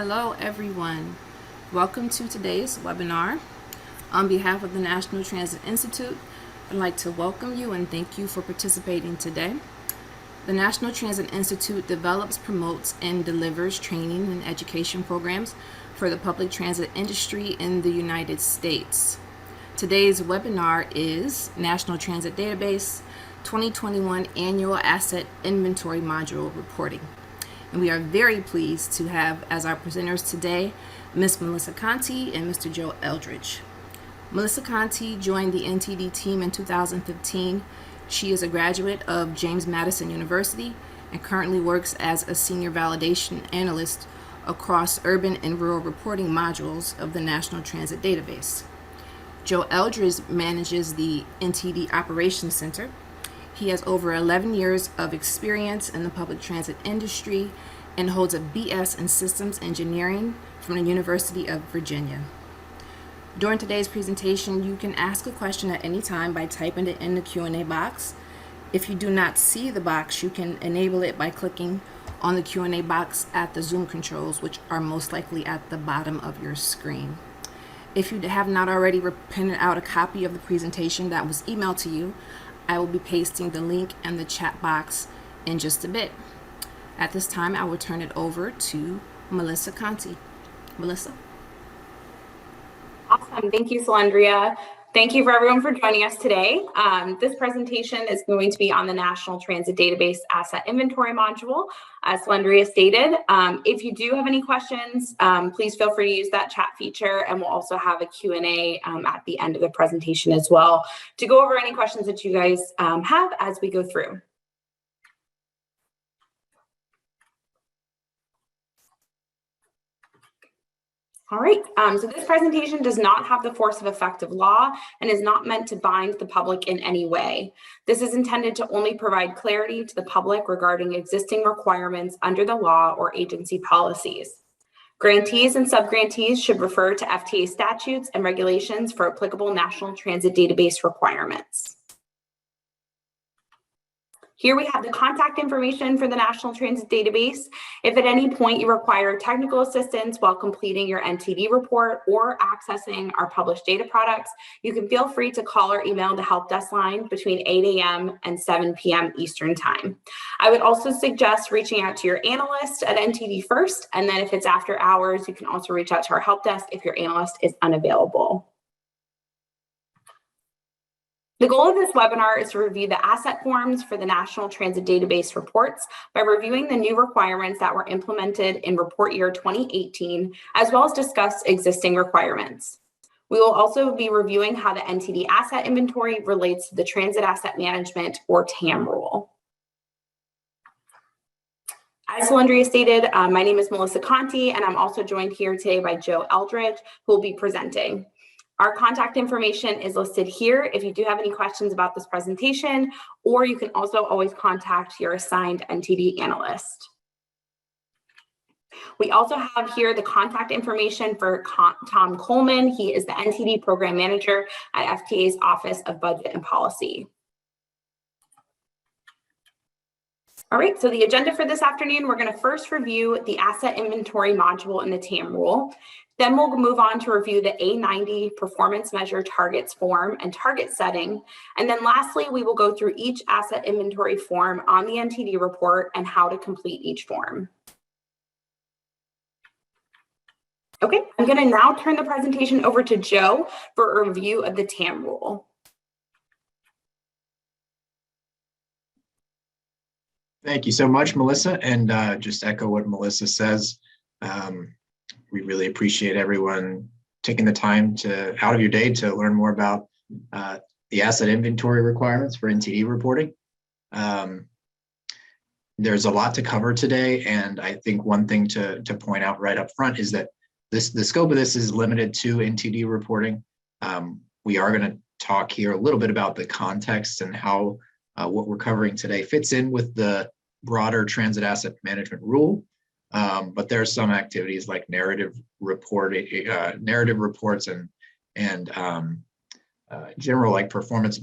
Hello everyone. Welcome to today's webinar. On behalf of the National Transit Institute, I'd like to welcome you and thank you for participating today. The National Transit Institute develops, promotes, and delivers training and education programs for the public transit industry in the United States. Today's webinar is National Transit Database 2021 Annual Asset Inventory Module Reporting. And we are very pleased to have as our presenters today Ms. Melissa Conti and Mr. Joe Eldridge. Melissa Conti joined the NTD team in 2015. She is a graduate of James Madison University and currently works as a senior validation analyst across urban and rural reporting modules of the National Transit Database. Joe Eldridge manages the NTD Operations Center. He has over 11 years of experience in the public transit industry and holds a BS in Systems Engineering from the University of Virginia. During today's presentation, you can ask a question at any time by typing it in the Q&A box. If you do not see the box, you can enable it by clicking on the Q&A box at the Zoom controls, which are most likely at the bottom of your screen. If you have not already printed out a copy of the presentation that was emailed to you, I will be pasting the link in the chat box in just a bit. At this time, I will turn it over to Melissa Conti. Melissa? Awesome. Thank you, Salandria. Thank you for everyone for joining us today. This presentation is going to be on the National Transit Database Asset Inventory Module, as Salandria stated. If you do have any questions, please feel free to use that chat feature, and we'll also have a Q&A at the end of the presentation as well to go over any questions that you guys have as we go through. All right, so this presentation does not have the force of effective law and is not meant to bind the public in any way. This is intended to only provide clarity to the public regarding existing requirements under the law or agency policies. Grantees and subgrantees should refer to FTA statutes and regulations for applicable National Transit Database requirements. Here we have the contact information for the National Transit Database. If at any point you require technical assistance while completing your NTD report or accessing our published data products, you can feel free to call or email the help desk line between 8 a.m. and 7 p.m. Eastern Time. I would also suggest reaching out to your analyst at NTD first, and then if it's after hours, you can also reach out to our help desk if your analyst is unavailable. The goal of this webinar is to review the asset forms for the National Transit Database reports by reviewing the new requirements that were implemented in report year 2018, as well as discuss existing requirements. We will also be reviewing how the NTD asset inventory relates to the Transit Asset Management or TAM rule. As Salandria stated, my name is Melissa Conti, and I'm also joined here today by Joe Eldridge, who will be presenting. Our contact information is listed here if you do have any questions about this presentation, or you can also always contact your assigned NTD analyst. We also have here the contact information for Tom Coleman. He is the NTD Program Manager at FTA's Office of Budget and Policy. All right, so the agenda for this afternoon, we're going to first review the asset inventory module in the TAM rule. Then we'll move on to review the A90 performance measure targets form and target setting. And then lastly, we will go through each asset inventory form on the NTD report and how to complete each form. Okay, I'm going to now turn the presentation over to Joe for a review of the TAM rule. Thank you so much, Melissa. And just echo what Melissa says. We really appreciate everyone taking the time out of your day to learn more about the asset inventory requirements for NTD reporting. There's a lot to cover today, and I think one thing to point out right up front is that the scope of this is limited to NTD reporting. We are going to talk here a little bit about the context and how what we're covering today fits in with the broader transit asset management rule. But there are some activities like narrative reporting, narrative reports, and general like performance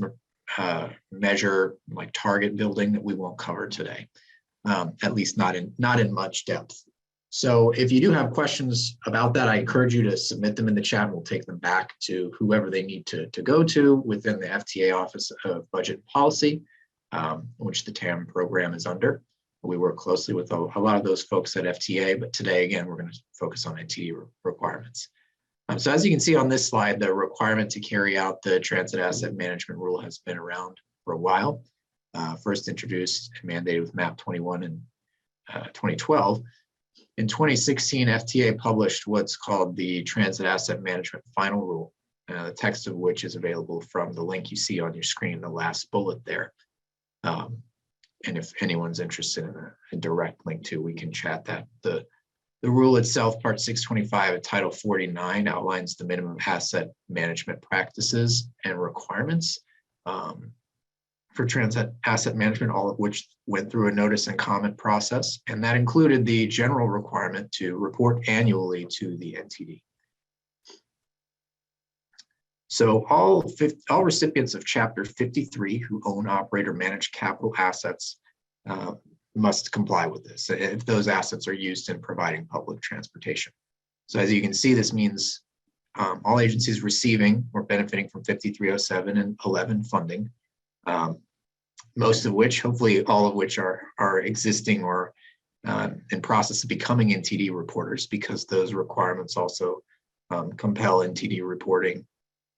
measure like target building that we won't cover today, at least not in much depth. So if you do have questions about that, I encourage you to submit them in the chat. We'll take them back to whoever they need to go to within the FTA Office of Budget and Policy, which the TAM program is under. We work closely with a lot of those folks at FTA, but today, again, we're going to focus on NTD requirements. So as you can see on this slide, the requirement to carry out the Transit Asset Management Rule has been around for a while. First introduced and mandated with MAP 21 in 2012. In 2016, FTA published what's called the Transit Asset Management Final Rule, the text of which is available from the link you see on your screen, the last bullet there. And if anyone's interested in a direct link to, we can chat that. The rule itself, Part 625 of Title 49, outlines the minimum asset management practices and requirements for transit asset management, all of which went through a notice and comment process. And that included the general requirement to report annually to the NTD. So all recipients of Chapter 53 who own, operate, or manage capital assets must comply with this if those assets are used in providing public transportation. So as you can see, this means all agencies receiving or benefiting from 5307 and 11 funding, most of which, hopefully all of which are existing or in process of becoming NTD reporters, because those requirements also compel NTD reporting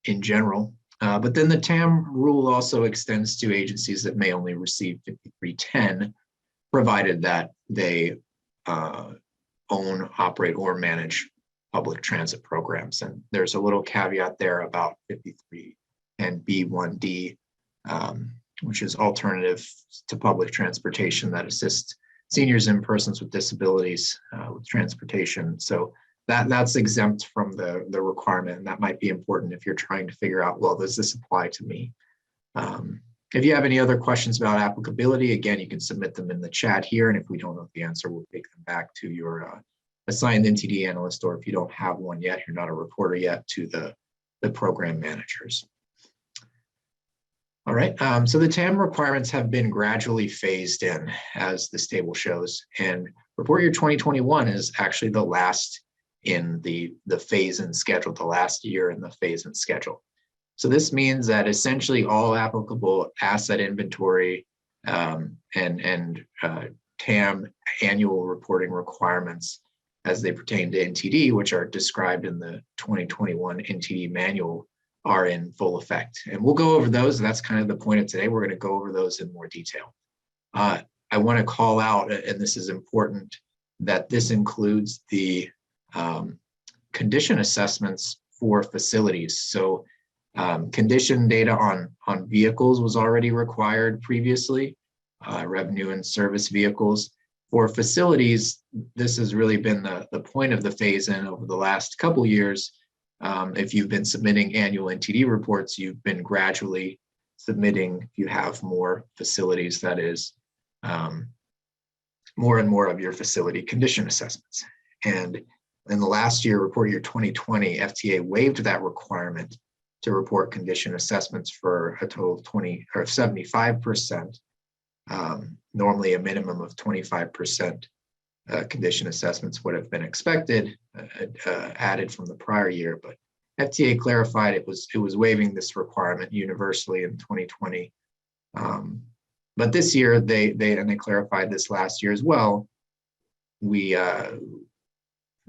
in general. But then the TAM rule also extends to agencies that may only receive 5310, provided that they own, operate, or manage public transit programs. And there's a little caveat there about 5310B1D, which is alternative to public transportation that assists seniors and persons with disabilities with transportation. So that's exempt from the requirement, and that might be important if you're trying to figure out, well, does this apply to me? If you have any other questions about applicability, again, you can submit them in the chat here, and if we don't know the answer, we'll take them back to your assigned NTD analyst, or if you don't have one yet, you're not a reporter yet, to the program managers. All right, so the TAM requirements have been gradually phased in, as this table shows, and report year 2021 is actually the last in the phase-in schedule, the last year in the phase-in schedule. So this means that essentially all applicable asset inventory and TAM annual reporting requirements as they pertain to NTD, which are described in the 2021 NTD manual, are in full effect. And we'll go over those. That's kind of the point of today. We're going to go over those in more detail. I want to call out, and this is important, that this includes the condition assessments for facilities. So condition data on vehicles was already required previously, revenue and service vehicles. For facilities, this has really been the point of the phase-in over the last couple years. If you've been submitting annual NTD reports, you've been gradually submitting, if you have more facilities, that is, more and more of your facility condition assessments. And in the last year, report year 2020, FTA waived that requirement to report condition assessments for a total of 75%, normally a minimum of 25% condition assessments would have been expected, added from the prior year, but FTA clarified it was waiving this requirement universally in 2020. But this year, they clarified this last year as well.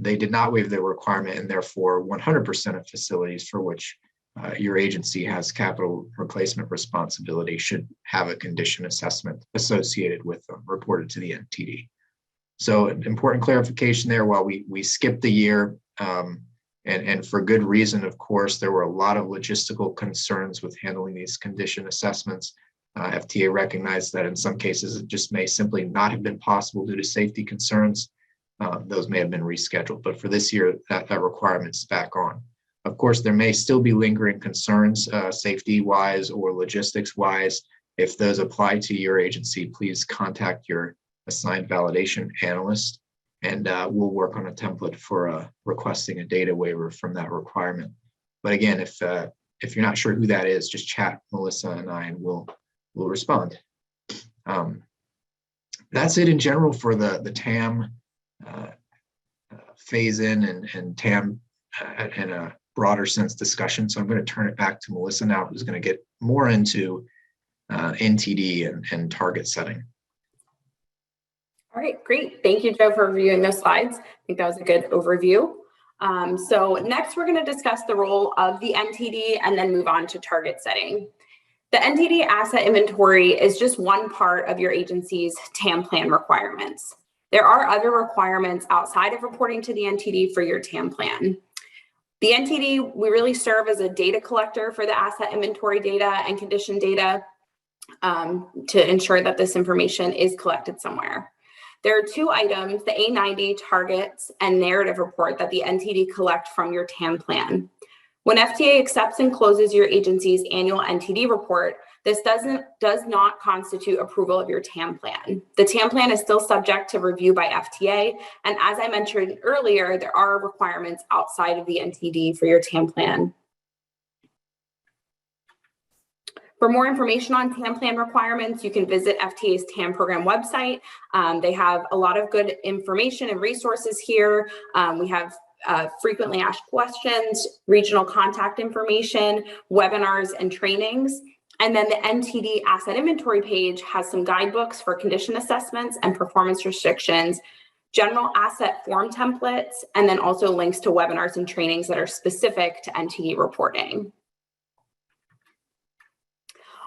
They did not waive the requirement, and therefore 100% of facilities for which your agency has capital replacement responsibility should have a condition assessment associated with them, reported to the NTD. So an important clarification there. While we skipped the year, and for good reason, of course, there were a lot of logistical concerns with handling these condition assessments. FTA recognized that in some cases it just may simply not have been possible due to safety concerns. Those may have been rescheduled, but for this year, that requirement's back on. Of course, there may still be lingering concerns, safety-wise or logistics-wise. If those apply to your agency, please contact your assigned validation analyst, and we'll work on a template for requesting a data waiver from that requirement. But again, if you're not sure who that is, just chat Melissa and I, and we'll respond. That's it in general for the TAM phase in and TAM in a broader sense discussion. So I'm going to turn it back to Melissa now, who's going to get more into NTD and target setting. All right, great. Thank you, Joe, for reviewing those slides. I think that was a good overview. So next, we're going to discuss the role of the NTD and then move on to target setting. The NTD asset inventory is just one part of your agency's TAM plan requirements. There are other requirements outside of reporting to the NTD for your TAM plan. The NTD, we really serve as a data collector for the asset inventory data and condition data to ensure that this information is collected somewhere. There are two items, the A90 targets and narrative report, that the NTD collect from your TAM plan. When FDA accepts and closes your agency's annual NTD report, this does not constitute approval of your TAM plan. The TAM plan is still subject to review by FDA, and as I mentioned earlier, there are requirements outside of the NTD for your TAM plan. For more information on TAM plan requirements, you can visit FTA's TAM program website. They have a lot of good information and resources here. We have frequently asked questions, regional contact information, webinars and trainings. And then the NTD asset inventory page has some guidebooks for condition assessments and performance restrictions, general asset form templates, and then also links to webinars and trainings that are specific to NTD reporting.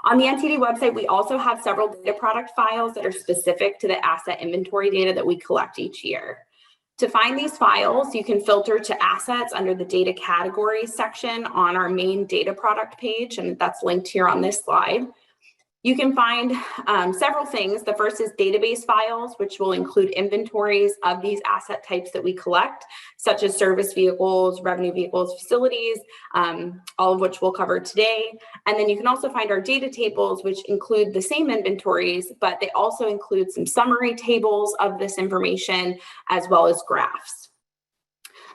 On the NTD website, we also have several data product files that are specific to the asset inventory data that we collect each year. To find these files, you can filter to assets under the data categories section on our main data product page, and that's linked here on this slide. You can find several things. The first is database files, which will include inventories of these asset types that we collect, such as service vehicles, revenue vehicles, facilities, all of which we'll cover today. And then you can also find our data tables, which include the same inventories, but they also include some summary tables of this information, as well as graphs.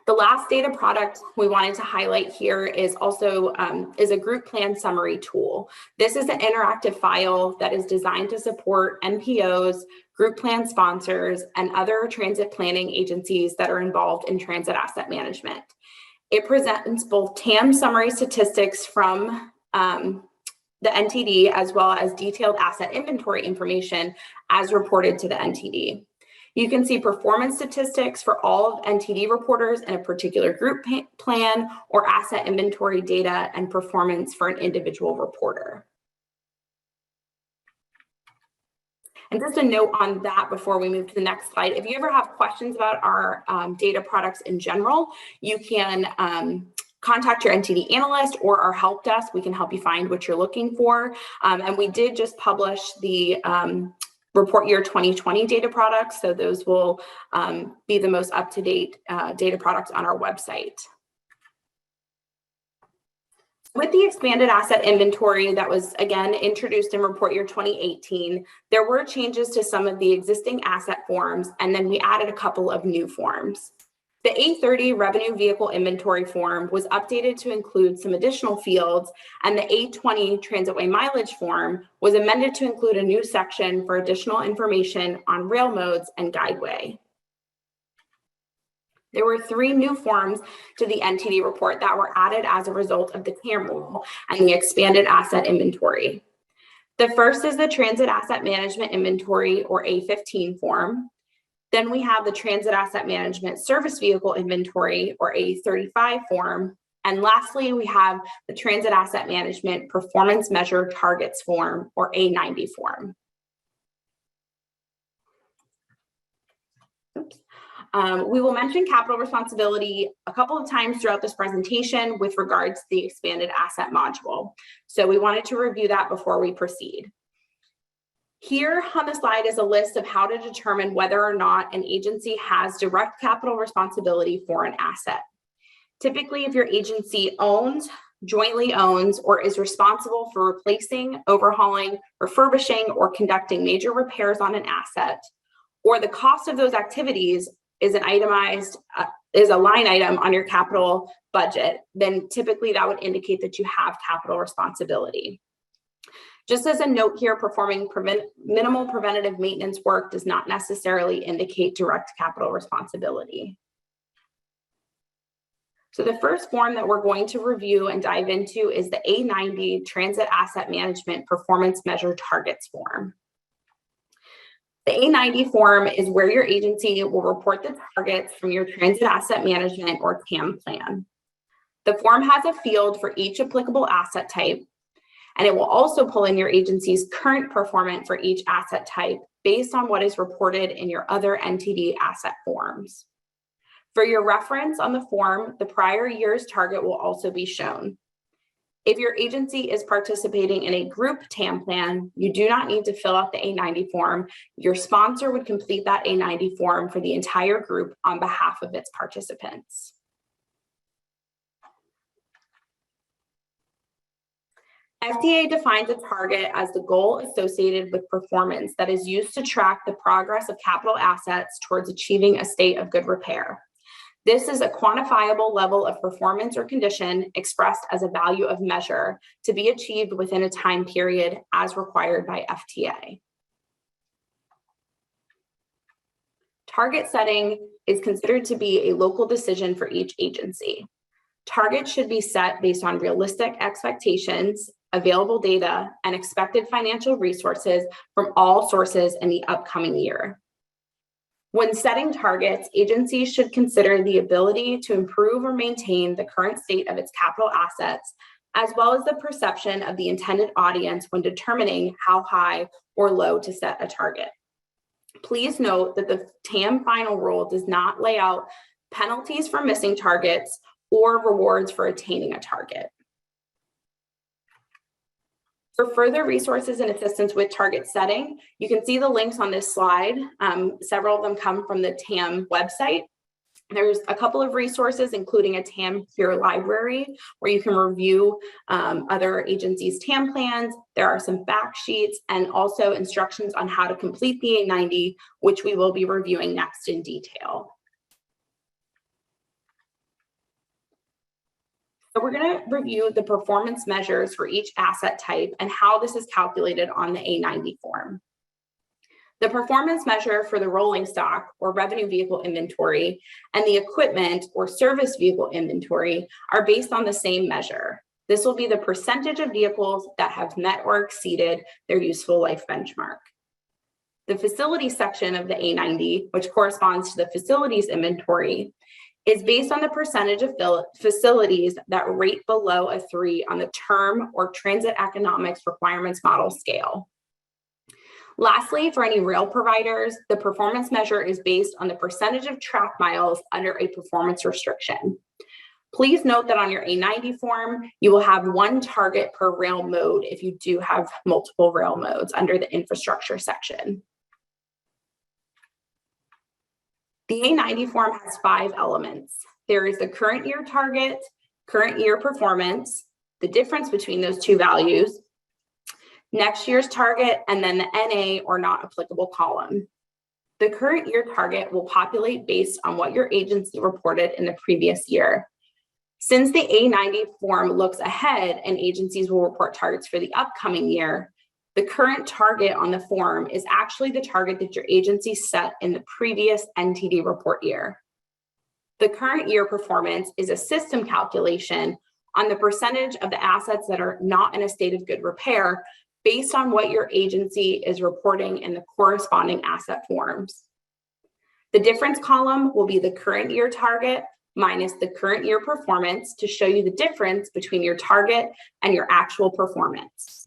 The last data product we wanted to highlight here is also is a group plan summary tool. This is an interactive file that is designed to support MPOs, group plan sponsors, and other transit planning agencies that are involved in transit asset management. It presents both TAM summary statistics from the NTD, as well as detailed asset inventory information as reported to the NTD. You can see performance statistics for all of NTD reporters in a particular group plan, or asset inventory data and performance for an individual reporter. And just a note on that before we move to the next slide, if you ever have questions about our data products in general, you can contact your NTD analyst or our help desk. We can help you find what you're looking for. And we did just publish the report year 2020 data products. So those will be the most up-to-date data products on our website. With the expanded asset inventory that was, again, introduced in report year 2018, there were changes to some of the existing asset forms, and then we added a couple of new forms. The A30 revenue vehicle inventory form was updated to include some additional fields, and the A20 transitway mileage form was amended to include a new section for additional information on rail modes and guideway. There were 3 new forms to the NTD report that were added as a result of the TAM rule and the expanded asset inventory. The first is the Transit Asset Management Inventory, or A15 form. Then we have the Transit Asset Management Service Vehicle Inventory, or A35 form. And lastly, we have the Transit Asset Management Performance Measure Targets form, or A90 form. Oops. We will mention capital responsibility a couple of times throughout this presentation with regards to the expanded asset module. So we wanted to review that before we proceed. Here on the slide is a list of how to determine whether or not an agency has direct capital responsibility for an asset. Typically, if your agency owns, jointly owns, or is responsible for replacing, overhauling, refurbishing, or conducting major repairs on an asset, or the cost of those activities is an itemized, is a line item on your capital budget, then typically that would indicate that you have capital responsibility. Just as a note here, performing minimal preventative maintenance work does not necessarily indicate direct capital responsibility. So the first form that we're going to review and dive into is the A90 Transit Asset Management Performance Measure Targets form. The A90 form is where your agency will report the targets from your Transit Asset Management or TAM plan. The form has a field for each applicable asset type, and it will also pull in your agency's current performance for each asset type based on what is reported in your other NTD asset forms. For your reference on the form, the prior year's target will also be shown. If your agency is participating in a group TAM plan, you do not need to fill out the A90 form. Your sponsor would complete that A90 form for the entire group on behalf of its participants. FDA defines a target as the goal associated with performance that is used to track the progress of capital assets towards achieving a state of good repair. This is a quantifiable level of performance or condition expressed as a value of measure to be achieved within a time period as required by FTA. Target setting is considered to be a local decision for each agency. Targets should be set based on realistic expectations, available data, and expected financial resources from all sources in the upcoming year. When setting targets, agencies should consider the ability to improve or maintain the current state of its capital assets, as well as the perception of the intended audience when determining how high or low to set a target. Please note that the TAM final rule does not lay out penalties for missing targets or rewards for attaining a target. For further resources and assistance with target setting, you can see the links on this slide. Several of them come from the TAM website. There's a couple of resources, including a TAM Cure library, where you can review other agencies' TAM plans. There are some fact sheets and also instructions on how to complete the A90, which we will be reviewing next in detail. So we're going to review the performance measures for each asset type and how this is calculated on the A90 form. The performance measure for the rolling stock or revenue vehicle inventory and the equipment or service vehicle inventory are based on the same measure. This will be the percentage of vehicles that have met or exceeded their useful life benchmark. The facility section of the A90, which corresponds to the facilities inventory, is based on the percentage of facilities that rate below a 3 on the term or transit economics requirements model scale. Lastly, for any rail providers, the performance measure is based on the percentage of track miles under a performance restriction. Please note that on your A90 form, you will have one target per rail mode if you do have multiple rail modes under the infrastructure section. The A90 form has 5 elements. There is the current year target, current year performance, the difference between those two values, next year's target, and then the NA or not applicable column. The current year target will populate based on what your agency reported in the previous year. Since the A90 form looks ahead and agencies will report targets for the upcoming year, the current target on the form is actually the target that your agency set in the previous NTD report year. The current year performance is a system calculation on the percentage of the assets that are not in a state of good repair based on what your agency is reporting in the corresponding asset forms. The difference column will be the current year target minus the current year performance to show you the difference between your target and your actual performance.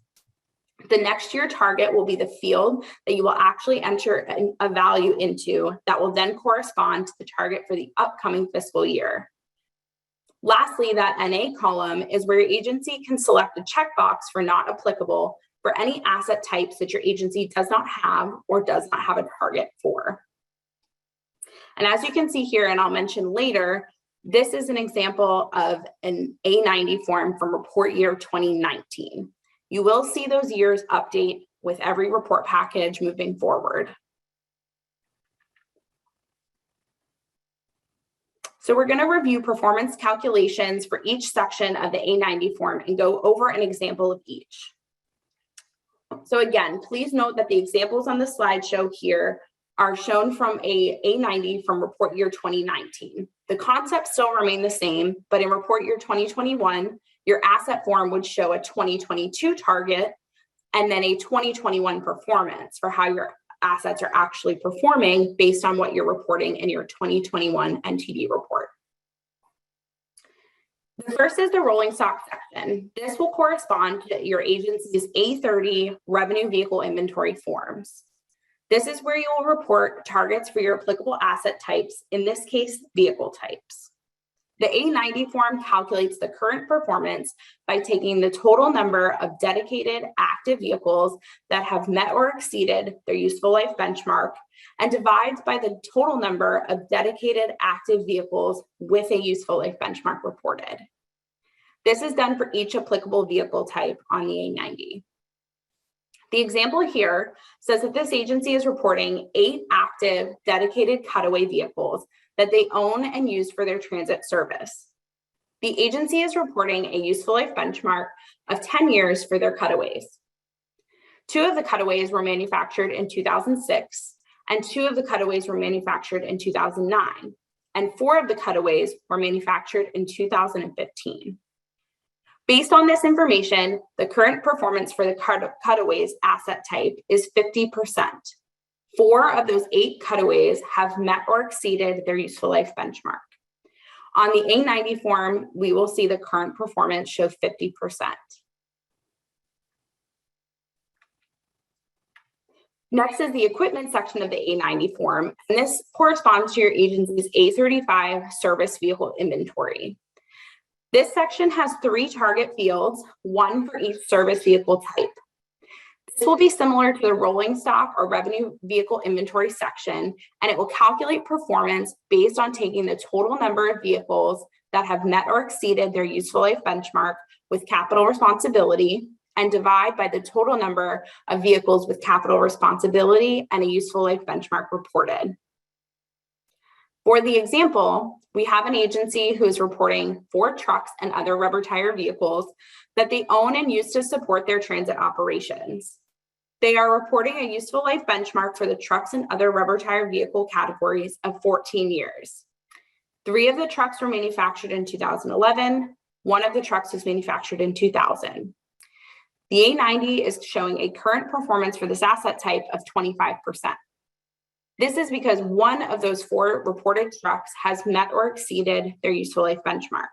The next year target will be the field that you will actually enter a value into that will then correspond to the target for the upcoming fiscal year. Lastly, that NA column is where your agency can select a checkbox for not applicable for any asset types that your agency does not have or does not have a target for. And as you can see here, and I'll mention later, this is an example of an A90 form from report year 2019. You will see those years update with every report package moving forward. So we're going to review performance calculations for each section of the A90 form and go over an example of each. So again, please note that the examples on the slideshow here are shown from a A90 from report year 2019. The concepts still remain the same, but in report year 2021, your asset form would show a 2022 target and then a 2021 performance for how your assets are actually performing based on what you're reporting in your 2021 NTD report. The first is the rolling stock section. This will correspond to your agency's A30 revenue vehicle inventory forms. This is where you will report targets for your applicable asset types, in this case, vehicle types. The A90 form calculates the current performance by taking the total number of dedicated active vehicles that have met or exceeded their useful life benchmark and divides by the total number of dedicated active vehicles with a useful life benchmark reported. This is done for each applicable vehicle type on the A90. The example here says that this agency is reporting 8 active dedicated cutaway vehicles that they own and use for their transit service. The agency is reporting a useful life benchmark of 10 years for their cutaways. 2 of the cutaways were manufactured in 2006, and 2 of the cutaways were manufactured in 2009, and 4 of the cutaways were manufactured in 2015. Based on this information, the current performance for the cutaways asset type is 50%. 4 of those 8 cutaways have met or exceeded their useful life benchmark. On the A90 form, we will see the current performance show 50%. Next is the equipment section of the A90 form, and this corresponds to your agency's A35 service vehicle inventory. This section has 3 target fields, 1 for each service vehicle type. This will be similar to the rolling stock or revenue vehicle inventory section, and it will calculate performance based on taking the total number of vehicles that have met or exceeded their useful life benchmark with capital responsibility and divide by the total number of vehicles with capital responsibility and a useful life benchmark reported. For the example, we have an agency who is reporting 4 trucks and other rubber tire vehicles that they own and use to support their transit operations. They are reporting a useful life benchmark for the trucks and other rubber tire vehicle categories of 14 years. 3 of the trucks were manufactured in 2011. 1 of the trucks was manufactured in 2000. The A90 is showing a current performance for this asset type of 25%. This is because 1 of those 4 reported trucks has met or exceeded their useful life benchmark.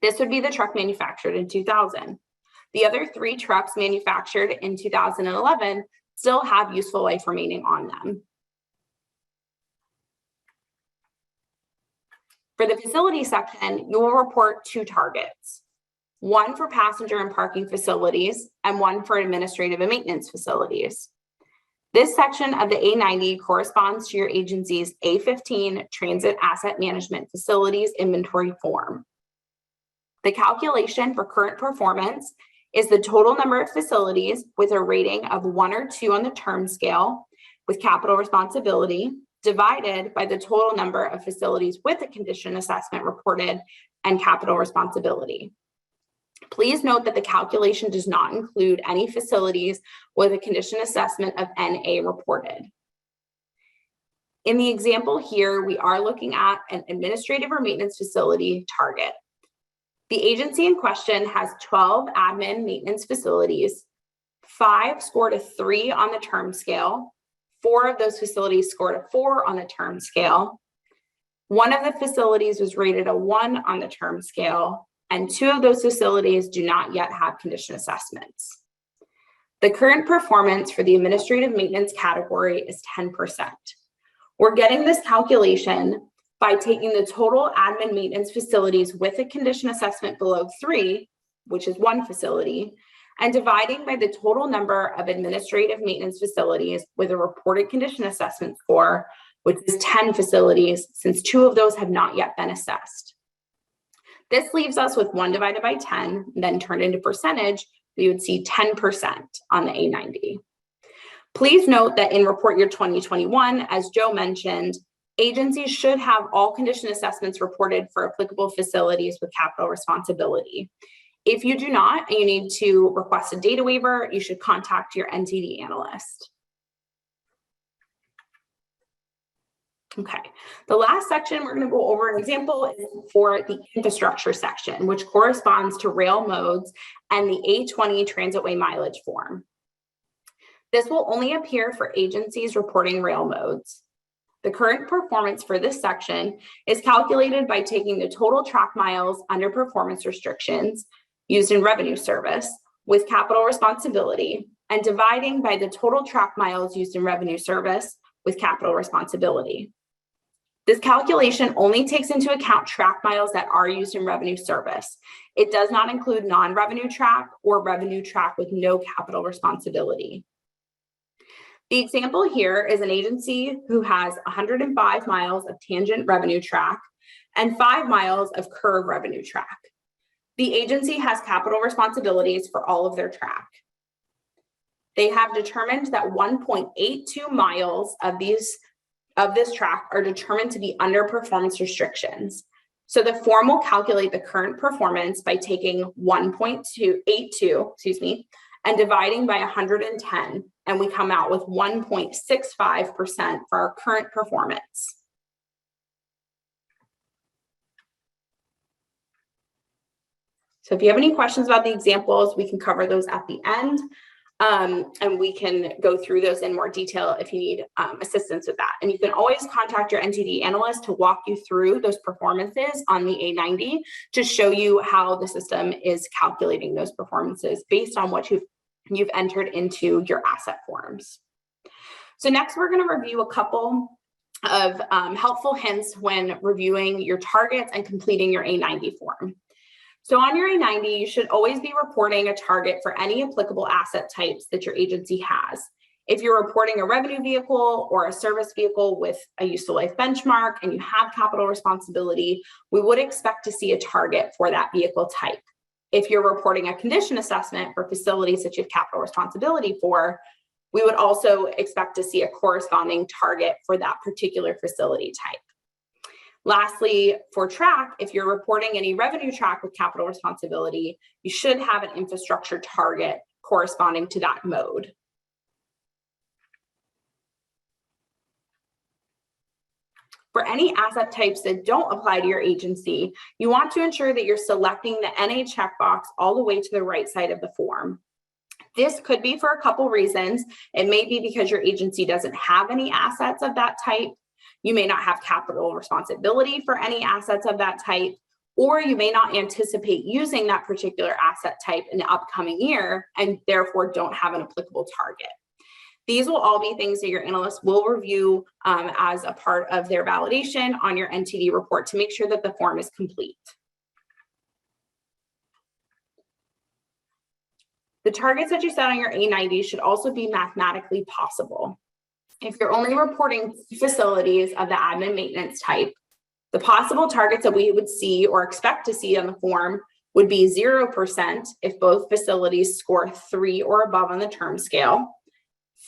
This would be the truck manufactured in 2000. The other 3 trucks manufactured in 2011 still have useful life remaining on them. For the facility section, you will report 2 targets, 1 for passenger and parking facilities and 1 for administrative and maintenance facilities. This section of the A90 corresponds to your agency's A15 Transit Asset Management Facilities Inventory Form. The calculation for current performance is the total number of facilities with a rating of 1 or 2 on the term scale with capital responsibility divided by the total number of facilities with a condition assessment reported and capital responsibility. Please note that the calculation does not include any facilities with a condition assessment of NA reported. In the example here, we are looking at an administrative or maintenance facility target. The agency in question has 12 admin maintenance facilities. 5 scored a 3 on the term scale. 4 of those facilities scored a 4 on the term scale. 1 of the facilities was rated a 1 on the term scale, and 2 of those facilities do not yet have condition assessments. The current performance for the administrative maintenance category is 10%. We're getting this calculation by taking the total admin maintenance facilities with a condition assessment below 3, which is 1 facility, and dividing by the total number of administrative maintenance facilities with a reported condition assessment score, which is 10 facilities, since 2 of those have not yet been assessed. This leaves us with 1 divided by 10, then turned into percentage, we would see 10% on the A90. Please note that in report year 2021, as Joe mentioned, agencies should have all condition assessments reported for applicable facilities with capital responsibility. If you do not, and you need to request a data waiver, you should contact your NTD analyst. Okay, the last section we're going to go over an example is for the infrastructure section, which corresponds to rail modes and the A20 Transitway mileage form. This will only appear for agencies reporting rail modes. The current performance for this section is calculated by taking the total track miles under performance restrictions used in revenue service with capital responsibility and dividing by the total track miles used in revenue service with capital responsibility. This calculation only takes into account track miles that are used in revenue service. It does not include non-revenue track or revenue track with no capital responsibility. The example here is an agency who has 105 miles of tangent revenue track and 5 miles of curve revenue track. The agency has capital responsibilities for all of their track. They have determined that 1.82 miles of this track are determined to be under performance restrictions. So the form will calculate the current performance by taking 1.82, and dividing by 110, and we come out with 1.65% for our current performance. So if you have any questions about the examples, we can cover those at the end. And we can go through those in more detail if you need assistance with that. And you can always contact your NTD analyst to walk you through those performances on the A90 to show you how the system is calculating those performances based on what you've entered into your asset forms. So next, we're going to review a couple of helpful hints when reviewing your targets and completing your A90 form. So on your A90, you should always be reporting a target for any applicable asset types that your agency has. If you're reporting a revenue vehicle or a service vehicle with a useful life benchmark and you have capital responsibility, we would expect to see a target for that vehicle type. If you're reporting a condition assessment for facilities that you have capital responsibility for, we would also expect to see a corresponding target for that particular facility type. Lastly, for track, if you're reporting any revenue track with capital responsibility, you should have an infrastructure target corresponding to that mode. For any asset types that don't apply to your agency, you want to ensure that you're selecting the NA checkbox all the way to the right side of the form. This could be for a couple reasons. It may be because your agency doesn't have any assets of that type. You may not have capital responsibility for any assets of that type, or you may not anticipate using that particular asset type in the upcoming year and therefore don't have an applicable target. These will all be things that your analyst will review as a part of their validation on your NTD report to make sure that the form is complete. The targets that you set on your A90 should also be mathematically possible. If you're only reporting facilities of the admin maintenance type, the possible targets that we would see or expect to see on the form would be 0% if both facilities score 3 or above on the term scale,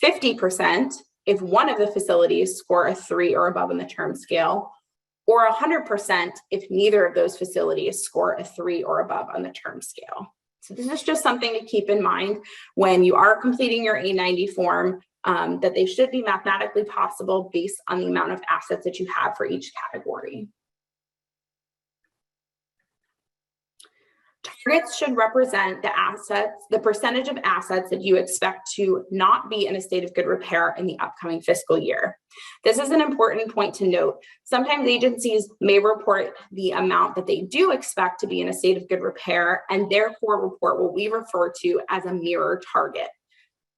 50% if one of the facilities score a 3 or above on the term scale, or 100% if neither of those facilities score a 3 or above on the term scale. So this is just something to keep in mind when you are completing your A90 form, that they should be mathematically possible based on the amount of assets that you have for each category. Targets should represent the percentage of assets that you expect to not be in a state of good repair in the upcoming fiscal year. This is an important point to note. Sometimes agencies may report the amount that they do expect to be in a state of good repair and therefore report what we refer to as a mirror target.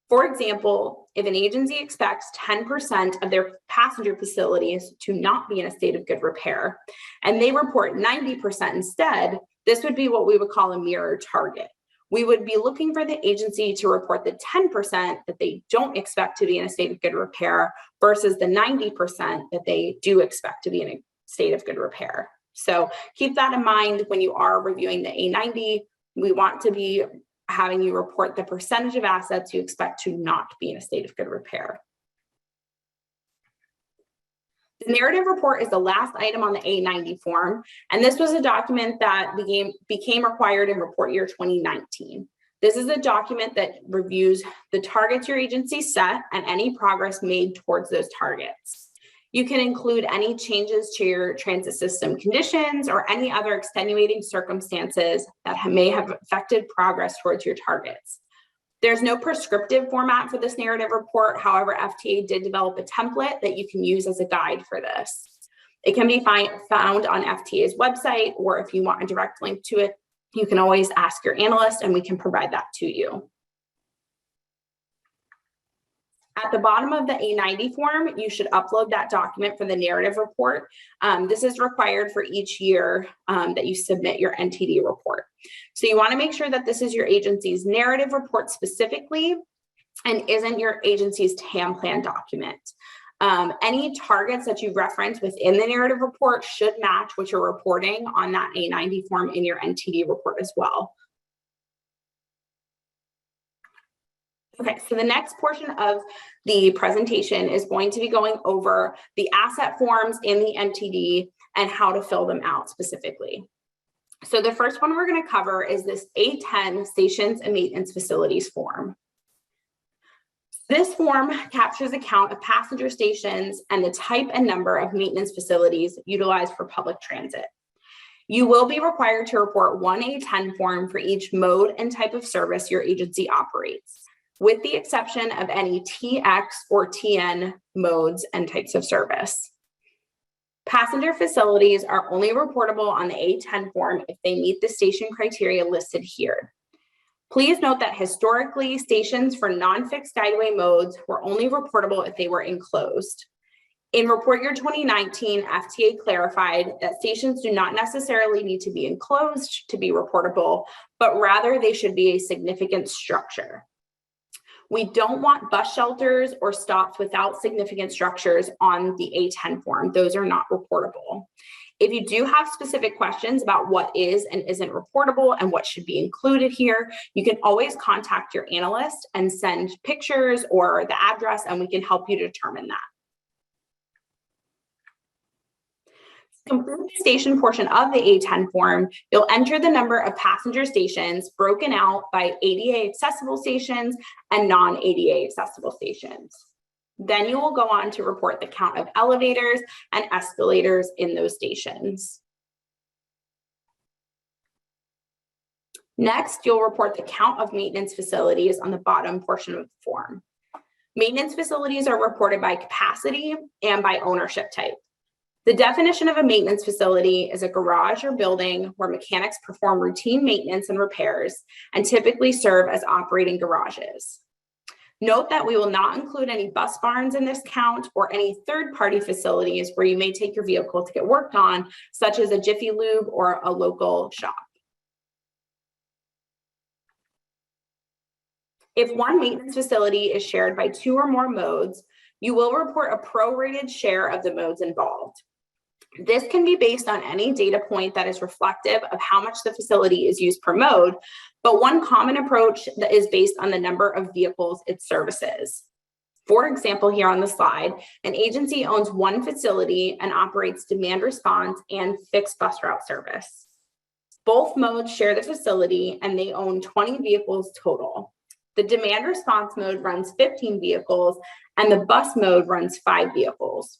For example, if an agency expects 10% of their passenger facilities to not be in a state of good repair, and they report 90% instead, this would be what we would call a mirror target. We would be looking for the agency to report the 10% that they don't expect to be in a state of good repair versus the 90% that they do expect to be in a state of good repair. So keep that in mind when you are reviewing the A90. We want to be having you report the percentage of assets you expect to not be in a state of good repair. The narrative report is the last item on the A90 form, and this was a document that became required in report year 2019. This is a document that reviews the targets your agency set and any progress made towards those targets. You can include any changes to your transit system conditions or any other extenuating circumstances that may have affected progress towards your targets. There's no prescriptive format for this narrative report. However, FTA did develop a template that you can use as a guide for this. It can be found on FTA's website, or if you want a direct link to it, you can always ask your analyst and we can provide that to you. At the bottom of the A90 form, you should upload that document for the narrative report. This is required for each year that you submit your NTD report. So you want to make sure that this is your agency's narrative report specifically and isn't your agency's TAM plan document. Any targets that you reference within the narrative report should match what you're reporting on that A90 form in your NTD report as well. Okay, so the next portion of the presentation is going to be going over the asset forms in the NTD and how to fill them out specifically. So the first one we're going to cover is this A10 Stations and Maintenance Facilities form. This form captures a count of passenger stations and the type and number of maintenance facilities utilized for public transit. You will be required to report one A10 form for each mode and type of service your agency operates, with the exception of any TX or TN modes and types of service. Passenger facilities are only reportable on the A10 form if they meet the station criteria listed here. Please note that historically, stations for non-fixed Guideway modes were only reportable if they were enclosed. In Report Year 2019, FTA clarified that stations do not necessarily need to be enclosed to be reportable, but rather they should be a significant structure. We don't want bus shelters or stops without significant structures on the A10 form. Those are not reportable. If you do have specific questions about what is and isn't reportable and what should be included here, you can always contact your analyst and send pictures or the address, and we can help you determine that. To complete the station portion of the A10 form, you'll enter the number of passenger stations broken out by ADA accessible stations and non-ADA accessible stations. Then you will go on to report the count of elevators and escalators in those stations. Next, you'll report the count of maintenance facilities on the bottom portion of the form. Maintenance facilities are reported by capacity and by ownership type. The definition of a maintenance facility is a garage or building where mechanics perform routine maintenance and repairs and typically serve as operating garages. Note that we will not include any bus barns in this count or any third-party facilities where you may take your vehicle to get worked on, such as a Jiffy Lube or a local shop. If one maintenance facility is shared by two or more modes, you will report a prorated share of the modes involved. This can be based on any data point that is reflective of how much the facility is used per mode, but one common approach that is based on the number of vehicles it services. For example, here on the slide, an agency owns one facility and operates demand response and fixed bus route service. Both modes share the facility and they own 20 vehicles total. The demand response mode runs 15 vehicles and the bus mode runs 5 vehicles.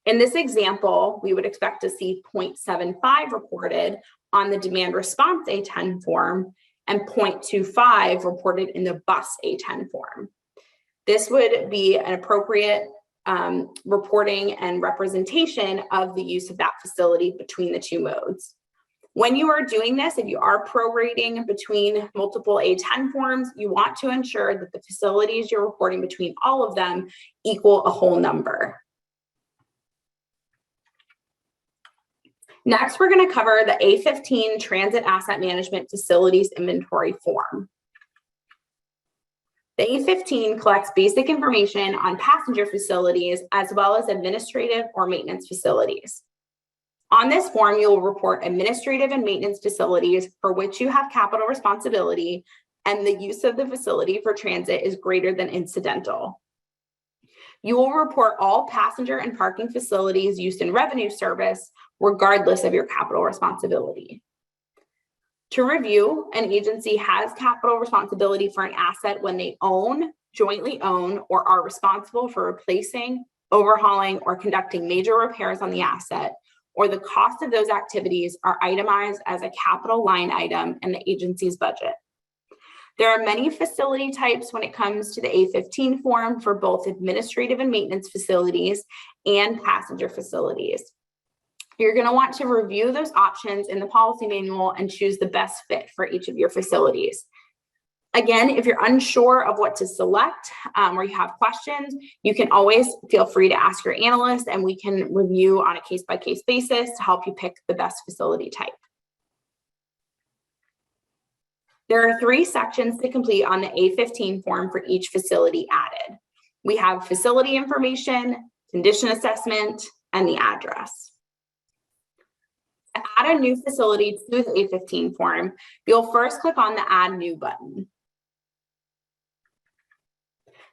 In this example, we would expect to see 0.75 reported on the demand response A10 form and 0.25 reported in the bus A10 form. This would be an appropriate reporting and representation of the use of that facility between the two modes. When you are doing this, if you are prorating between multiple A10 forms, you want to ensure that the facilities you're reporting between all of them equal a whole number. Next, we're going to cover the A15 Transit Asset Management Facilities Inventory Form. The A15 collects basic information on passenger facilities as well as administrative or maintenance facilities. On this form, you will report administrative and maintenance facilities for which you have capital responsibility and the use of the facility for transit is greater than incidental. You will report all passenger and parking facilities used in revenue service, regardless of your capital responsibility. To review, an agency has capital responsibility for an asset when they own, jointly own, or are responsible for replacing, overhauling, or conducting major repairs on the asset, or the cost of those activities are itemized as a capital line item in the agency's budget. There are many facility types when it comes to the A15 form for both administrative and maintenance facilities and passenger facilities. You're going to want to review those options in the policy manual and choose the best fit for each of your facilities. Again, if you're unsure of what to select or you have questions, you can always feel free to ask your analyst, and we can review on a case-by-case basis to help you pick the best facility type. There are 3 sections to complete on the A15 form for each facility added. We have facility information, condition assessment, and the address. To add a new facility to the A15 form, you'll first click on the Add New button.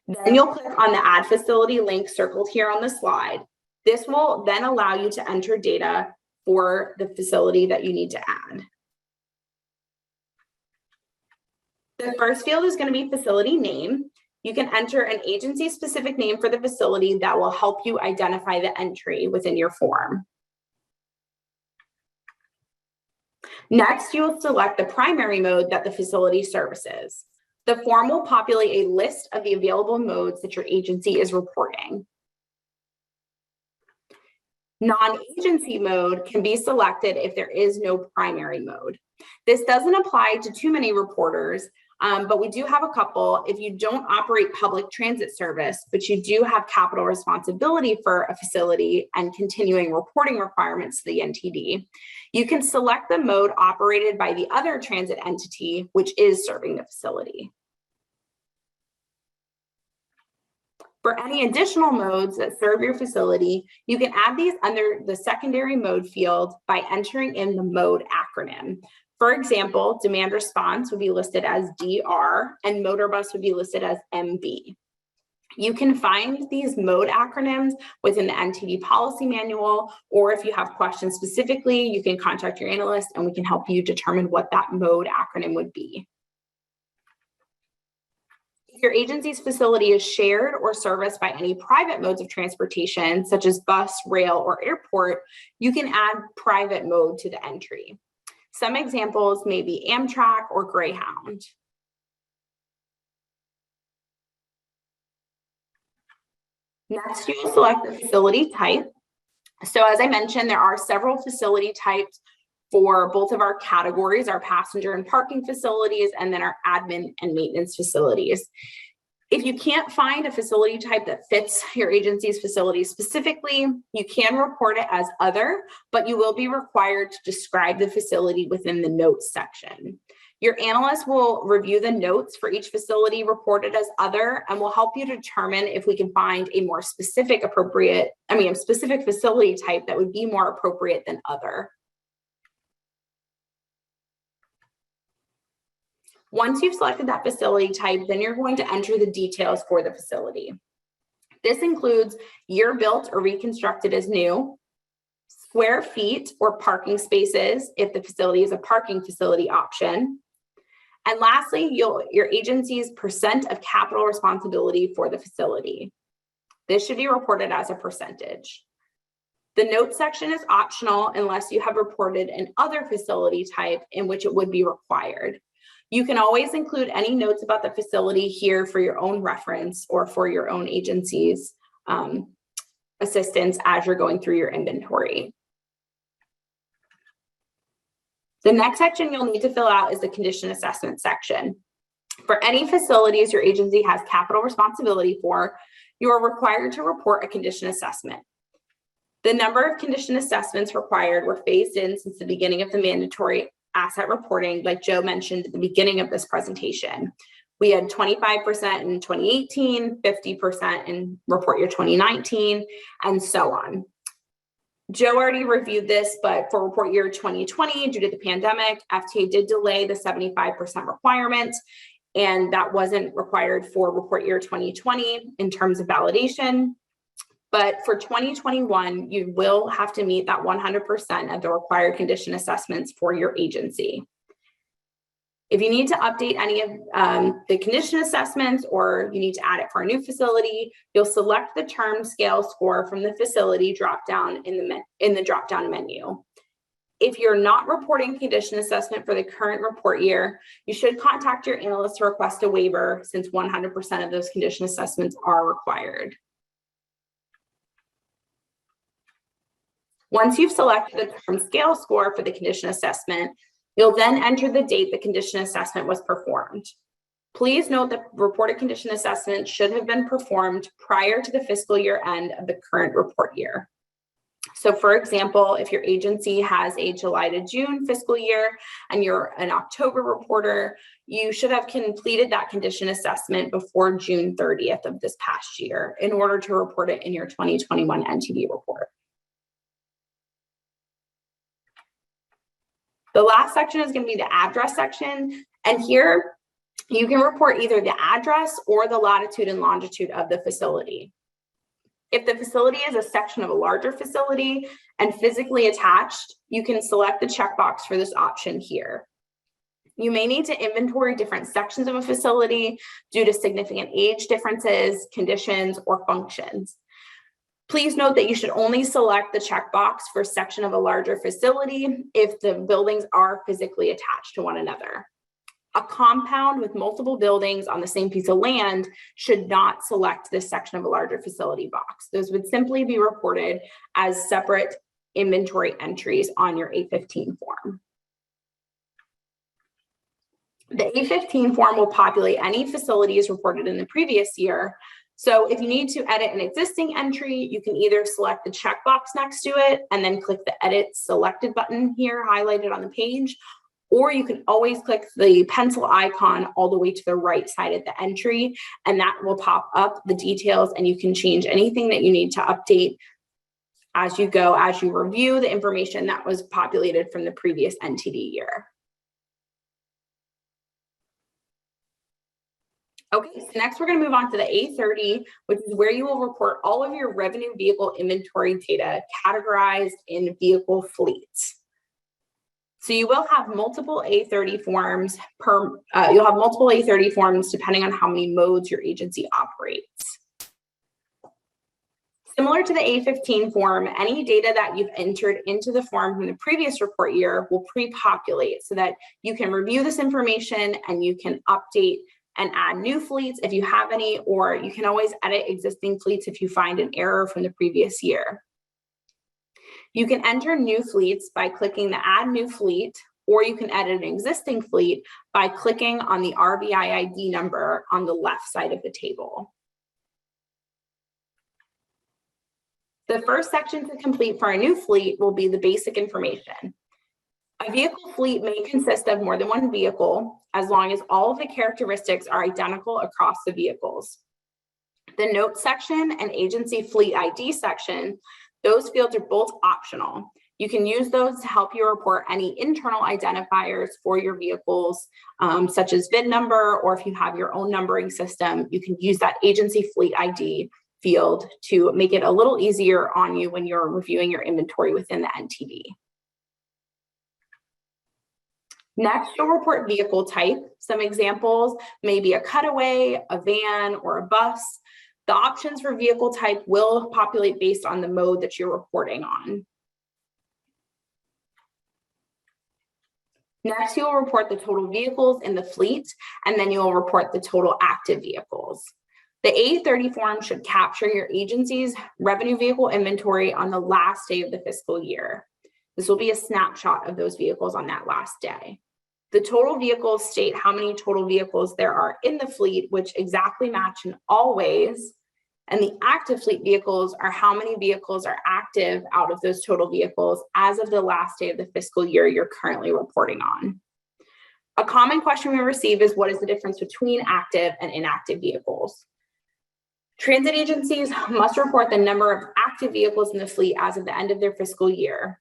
Then you'll click on the Add Facility link circled here on the slide. This will then allow you to enter data for the facility that you need to add. The first field is going to be facility name. You can enter an agency-specific name for the facility that will help you identify the entry within your form. Next, you will select the primary mode that the facility services. The form will populate a list of the available modes that your agency is reporting. Non-agency mode can be selected if there is no primary mode. This doesn't apply to too many reporters, but we do have a couple. If you don't operate public transit service, but you do have capital responsibility for a facility and continuing reporting requirements to the NTD, you can select the mode operated by the other transit entity, which is serving the facility. For any additional modes that serve your facility, you can add these under the secondary mode field by entering in the mode acronym. For example, demand response would be listed as DR and motor bus would be listed as MB. You can find these mode acronyms within the NTD policy manual, or if you have questions specifically, you can contact your analyst and we can help you determine what that mode acronym would be. If your agency's facility is shared or serviced by any private modes of transportation, such as bus, rail, or airport, you can add private mode to the entry. Some examples may be Amtrak or Greyhound. Next, you will select the facility type. So as I mentioned, there are several facility types for both of our categories, our passenger and parking facilities, and then our admin and maintenance facilities. If you can't find a facility type that fits your agency's facility specifically, you can report it as other, but you will be required to describe the facility within the notes section. Your analyst will review the notes for each facility reported as other and will help you determine if we can find a more specific specific facility type that would be more appropriate than other. Once you've selected that facility type, then you're going to enter the details for the facility. This includes year built or reconstructed as new, square feet or parking spaces if the facility is a parking facility option, and lastly, your agency's percent of capital responsibility for the facility. This should be reported as a percentage. The notes section is optional unless you have reported an other facility type in which it would be required. You can always include any notes about the facility here for your own reference or for your own agency's assistance as you're going through your inventory. The next section you'll need to fill out is the condition assessment section. For any facilities your agency has capital responsibility for, you are required to report a condition assessment. The number of condition assessments required were phased in since the beginning of the mandatory asset reporting, like Joe mentioned at the beginning of this presentation. We had 25% in 2018, 50% in report year 2019, and so on. Joe already reviewed this, but for report year 2020, due to the pandemic, FTA did delay the 75% requirement, and that wasn't required for report year 2020 in terms of validation. But for 2021, you will have to meet that 100% of the required condition assessments for your agency. If you need to update any of the condition assessments or you need to add it for a new facility, you'll select the term scale score from the facility dropdown in the drop-down menu. If you're not reporting condition assessment for the current report year, you should contact your analyst to request a waiver since 100% of those condition assessments are required. Once you've selected the term scale score for the condition assessment, you'll then enter the date the condition assessment was performed. Please note that reported condition assessment should have been performed prior to the fiscal year end of the current report year. So for example, if your agency has a July to June fiscal year and you're an October reporter, you should have completed that condition assessment before June 30th of this past year in order to report it in your 2021 NTD report. The last section is going to be the address section, and here you can report either the address or the latitude and longitude of the facility. If the facility is a section of a larger facility and physically attached, you can select the checkbox for this option here. You may need to inventory different sections of a facility due to significant age differences, conditions, or functions. Please note that you should only select the checkbox for section of a larger facility if the buildings are physically attached to one another. A compound with multiple buildings on the same piece of land should not select this section of a larger facility box. Those would simply be reported as separate inventory entries on your A15 form. The A15 form will populate any facilities reported in the previous year. So if you need to edit an existing entry, you can either select the checkbox next to it and then click the Edit Selected button here highlighted on the page, or you can always click the pencil icon all the way to the right side of the entry, and that will pop up the details, and you can change anything that you need to update as you go, as you review the information that was populated from the previous NTD year. Okay, so next we're going to move on to the A30, which is where you will report all of your revenue vehicle inventory data categorized in vehicle fleets. So you will have multiple A30 forms depending on how many modes your agency operates. Similar to the A15 form, any data that you've entered into the form from the previous report year will pre-populate so that you can review this information and you can update and add new fleets if you have any, or you can always edit existing fleets if you find an error from the previous year. You can enter new fleets by clicking the Add New Fleet, or you can edit an existing fleet by clicking on the RVI ID number on the left side of the table. The first section to complete for a new fleet will be the basic information. A vehicle fleet may consist of more than one vehicle, as long as all of the characteristics are identical across the vehicles. The Notes section and Agency Fleet ID section, those fields are both optional. You can use those to help you report any internal identifiers for your vehicles, such as VIN number, or if you have your own numbering system, you can use that Agency Fleet ID field to make it a little easier on you when you're reviewing your inventory within the NTD. Next, you'll report vehicle type. Some examples may be a cutaway, a van, or a bus. The options for vehicle type will populate based on the mode that you're reporting on. Next, you'll report the total vehicles in the fleet, and then you'll report the total active vehicles. The A30 form should capture your agency's revenue vehicle inventory on the last day of the fiscal year. This will be a snapshot of those vehicles on that last day. The total vehicles state how many total vehicles there are in the fleet, which exactly match in all ways. And the active fleet vehicles are how many vehicles are active out of those total vehicles as of the last day of the fiscal year you're currently reporting on. A common question we receive is, what is the difference between active and inactive vehicles? Transit agencies must report the number of active vehicles in the fleet as of the end of their fiscal year.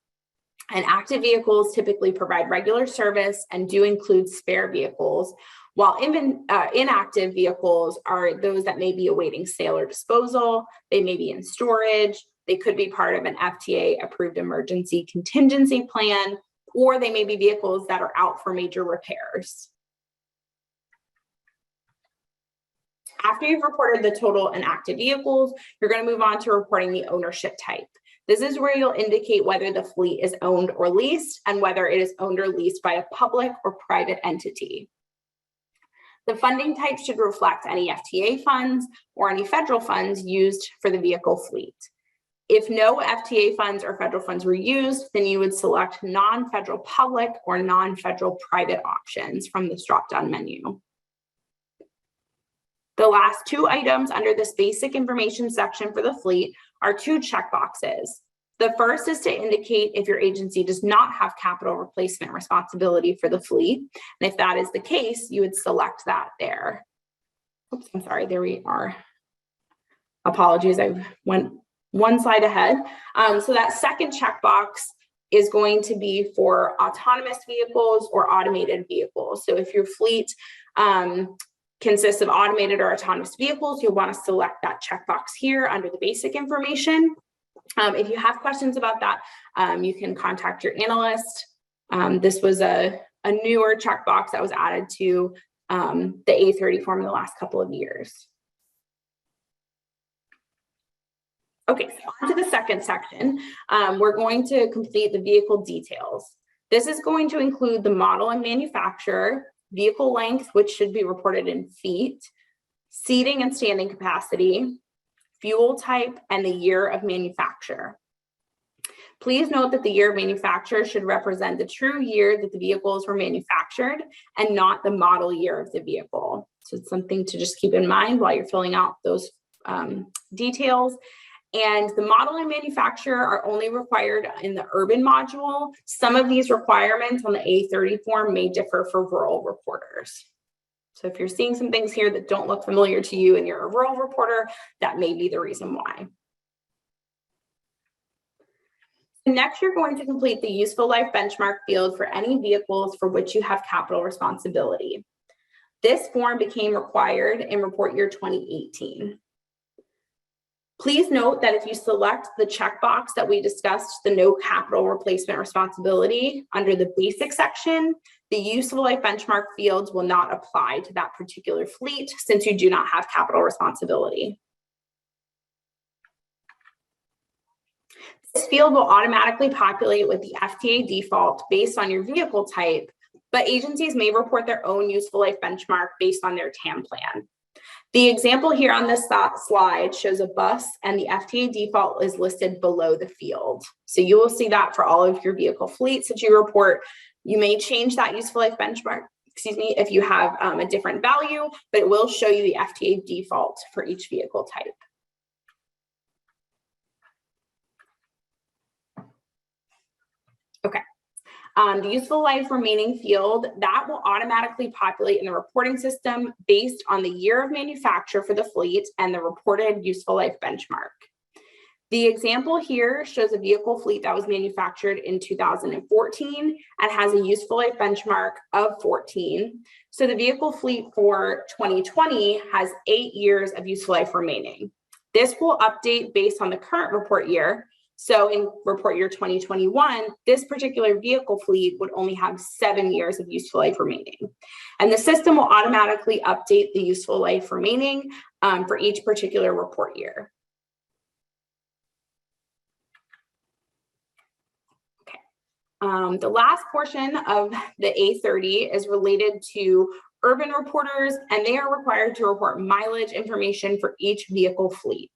And active vehicles typically provide regular service and do include spare vehicles, while inactive vehicles are those that may be awaiting sale or disposal. They may be in storage. They could be part of an FTA approved emergency contingency plan, or they may be vehicles that are out for major repairs. After you've reported the total and active vehicles, you're going to move on to reporting the ownership type. This is where you'll indicate whether the fleet is owned or leased and whether it is owned or leased by a public or private entity. The funding type should reflect any FTA funds or any federal funds used for the vehicle fleet. If no FTA funds or federal funds were used, then you would select non-federal public or non-federal private options from this drop-down menu. The last two items under this basic information section for the fleet are two checkboxes. The first is to indicate if your agency does not have capital replacement responsibility for the fleet. And if that is the case, you would select that there. Oops, I'm sorry, there we are. Apologies, I went one slide ahead. So that second checkbox is going to be for autonomous vehicles or automated vehicles. So if your fleet consists of automated or autonomous vehicles, you'll want to select that checkbox here under the basic information. If you have questions about that, you can contact your analyst. This was a newer checkbox that was added to the A30 form in the last couple of years. Okay, so on to the second section. We're going to complete the vehicle details. This is going to include the model and manufacturer, vehicle length, which should be reported in feet, seating and standing capacity, fuel type, and the year of manufacture. Please note that the year of manufacture should represent the true year that the vehicles were manufactured and not the model year of the vehicle. So it's something to just keep in mind while you're filling out those details. And the model and manufacturer are only required in the urban module. Some of these requirements on the A30 form may differ for rural reporters. So if you're seeing some things here that don't look familiar to you and you're a rural reporter, that may be the reason why. Next, you're going to complete the useful life benchmark field for any vehicles for which you have capital responsibility. This form became required in report year 2018. Please note that if you select the checkbox that we discussed, the no capital replacement responsibility under the basic section, the useful life benchmark fields will not apply to that particular fleet since you do not have capital responsibility. This field will automatically populate with the FTA default based on your vehicle type, but agencies may report their own useful life benchmark based on their TAM plan. The example here on this slide shows a bus and the FTA default is listed below the field. So you will see that for all of your vehicle fleets that you report. You may change that useful life benchmark, if you have a different value, but it will show you the FTA default for each vehicle type. Okay. The useful life remaining field, that will automatically populate in the reporting system based on the year of manufacture for the fleet and the reported useful life benchmark. The example here shows a vehicle fleet that was manufactured in 2014 and has a useful life benchmark of 14. So the vehicle fleet for 2020 has 8 years of useful life remaining. This will update based on the current report year. So in report year 2021, this particular vehicle fleet would only have 7 years of useful life remaining. And the system will automatically update the useful life remaining for each particular report year. Okay. The last portion of the A30 is related to urban reporters, and they are required to report mileage information for each vehicle fleet.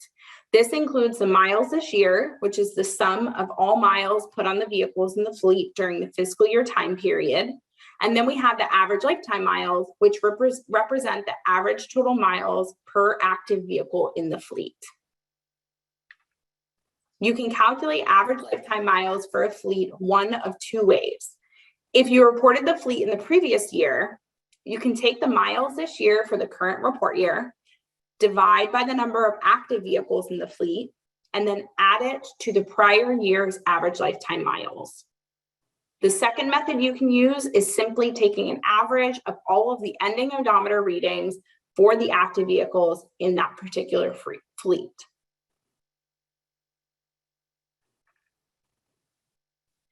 This includes the miles this year, which is the sum of all miles put on the vehicles in the fleet during the fiscal year time period. And then we have the average lifetime miles, which represent the average total miles per active vehicle in the fleet. You can calculate average lifetime miles for a fleet one of two ways. If you reported the fleet in the previous year, you can take the miles this year for the current report year, divide by the number of active vehicles in the fleet, and then add it to the prior year's average lifetime miles. The second method you can use is simply taking an average of all of the ending odometer readings for the active vehicles in that particular fleet.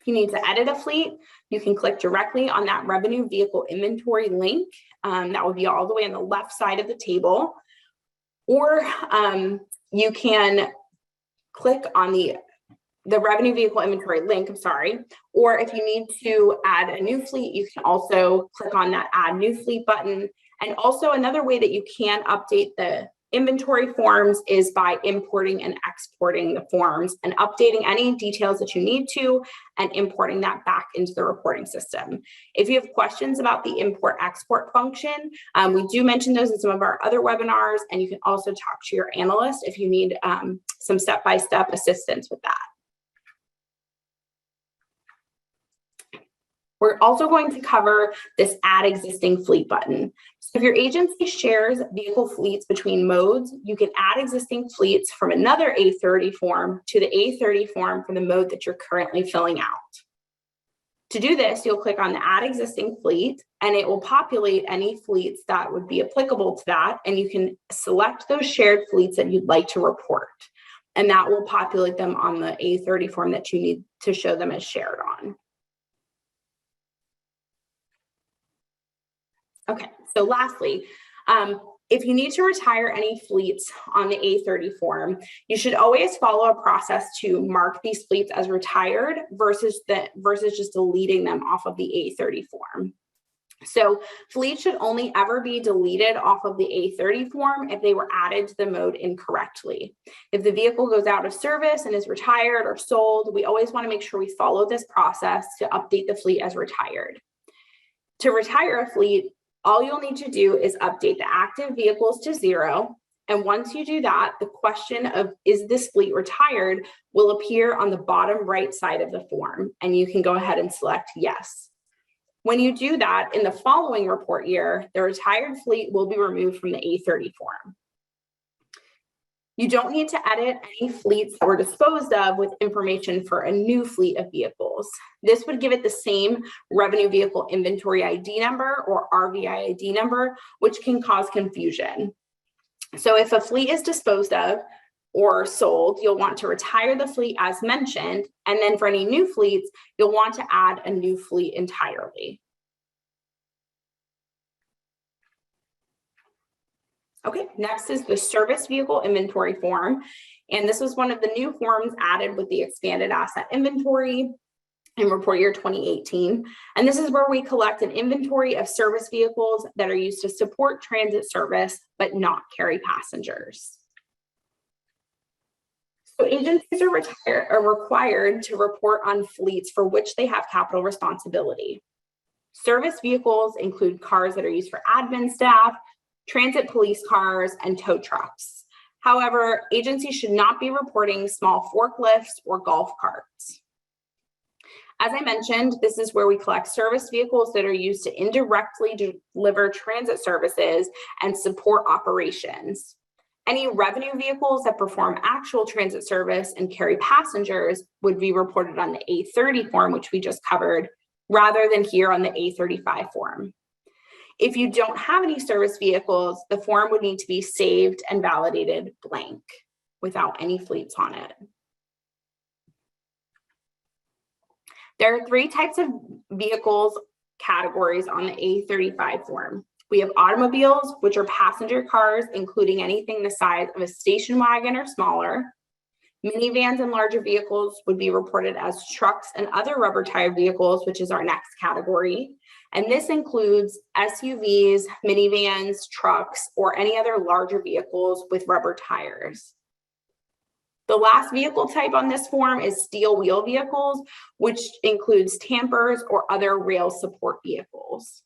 If you need to edit a fleet, you can click directly on that revenue vehicle inventory link. That will be all the way on the left side of the table. Or you can click on the revenue vehicle inventory link, or if you need to add a new fleet, you can also click on that add new fleet button. And also another way that you can update the inventory forms is by importing and exporting the forms and updating any details that you need to and importing that back into the reporting system. If you have questions about the import-export function, we do mention those in some of our other webinars, and you can also talk to your analyst if you need some step-by-step assistance with that. We're also going to cover this add existing fleet button. So if your agency shares vehicle fleets between modes, you can add existing fleets from another A30 form to the A30 form for the mode that you're currently filling out. To do this, you'll click on the add existing fleet and it will populate any fleets that would be applicable to that. And you can select those shared fleets that you'd like to report. And that will populate them on the A30 form that you need to show them as shared on. Okay, so lastly, if you need to retire any fleets on the A30 form, you should always follow a process to mark these fleets as retired versus just deleting them off of the A30 form. So fleets should only ever be deleted off of the A30 form if they were added to the mode incorrectly. If the vehicle goes out of service and is retired or sold, we always want to make sure we follow this process to update the fleet as retired. To retire a fleet, all you'll need to do is update the active vehicles to 0. And once you do that, the question of is this fleet retired will appear on the bottom right side of the form, and you can go ahead and select yes. When you do that, in the following report year, the retired fleet will be removed from the A30 form. You don't need to edit any fleets that were disposed of with information for a new fleet of vehicles. This would give it the same revenue vehicle inventory ID number or RVI ID number, which can cause confusion. So if a fleet is disposed of or sold, you'll want to retire the fleet as mentioned. And then for any new fleets, you'll want to add a new fleet entirely. Okay, next is the service vehicle inventory form. And this was one of the new forms added with the expanded asset inventory in report year 2018. And this is where we collect an inventory of service vehicles that are used to support transit service, but not carry passengers. So agencies are required to report on fleets for which they have capital responsibility. Service vehicles include cars that are used for admin staff, transit police cars, and tow trucks. However, agencies should not be reporting small forklifts or golf carts. As I mentioned, this is where we collect service vehicles that are used to indirectly deliver transit services and support operations. Any revenue vehicles that perform actual transit service and carry passengers would be reported on the A30 form, which we just covered, rather than here on the A35 form. If you don't have any service vehicles, the form would need to be saved and validated blank without any fleets on it. There are 3 types of vehicles categories on the A35 form. We have automobiles, which are passenger cars, including anything the size of a station wagon or smaller. Minivans and larger vehicles would be reported as trucks and other rubber tire vehicles, which is our next category. And this includes SUVs, minivans, trucks, or any other larger vehicles with rubber tires. The last vehicle type on this form is steel wheel vehicles, which includes tampers or other rail support vehicles.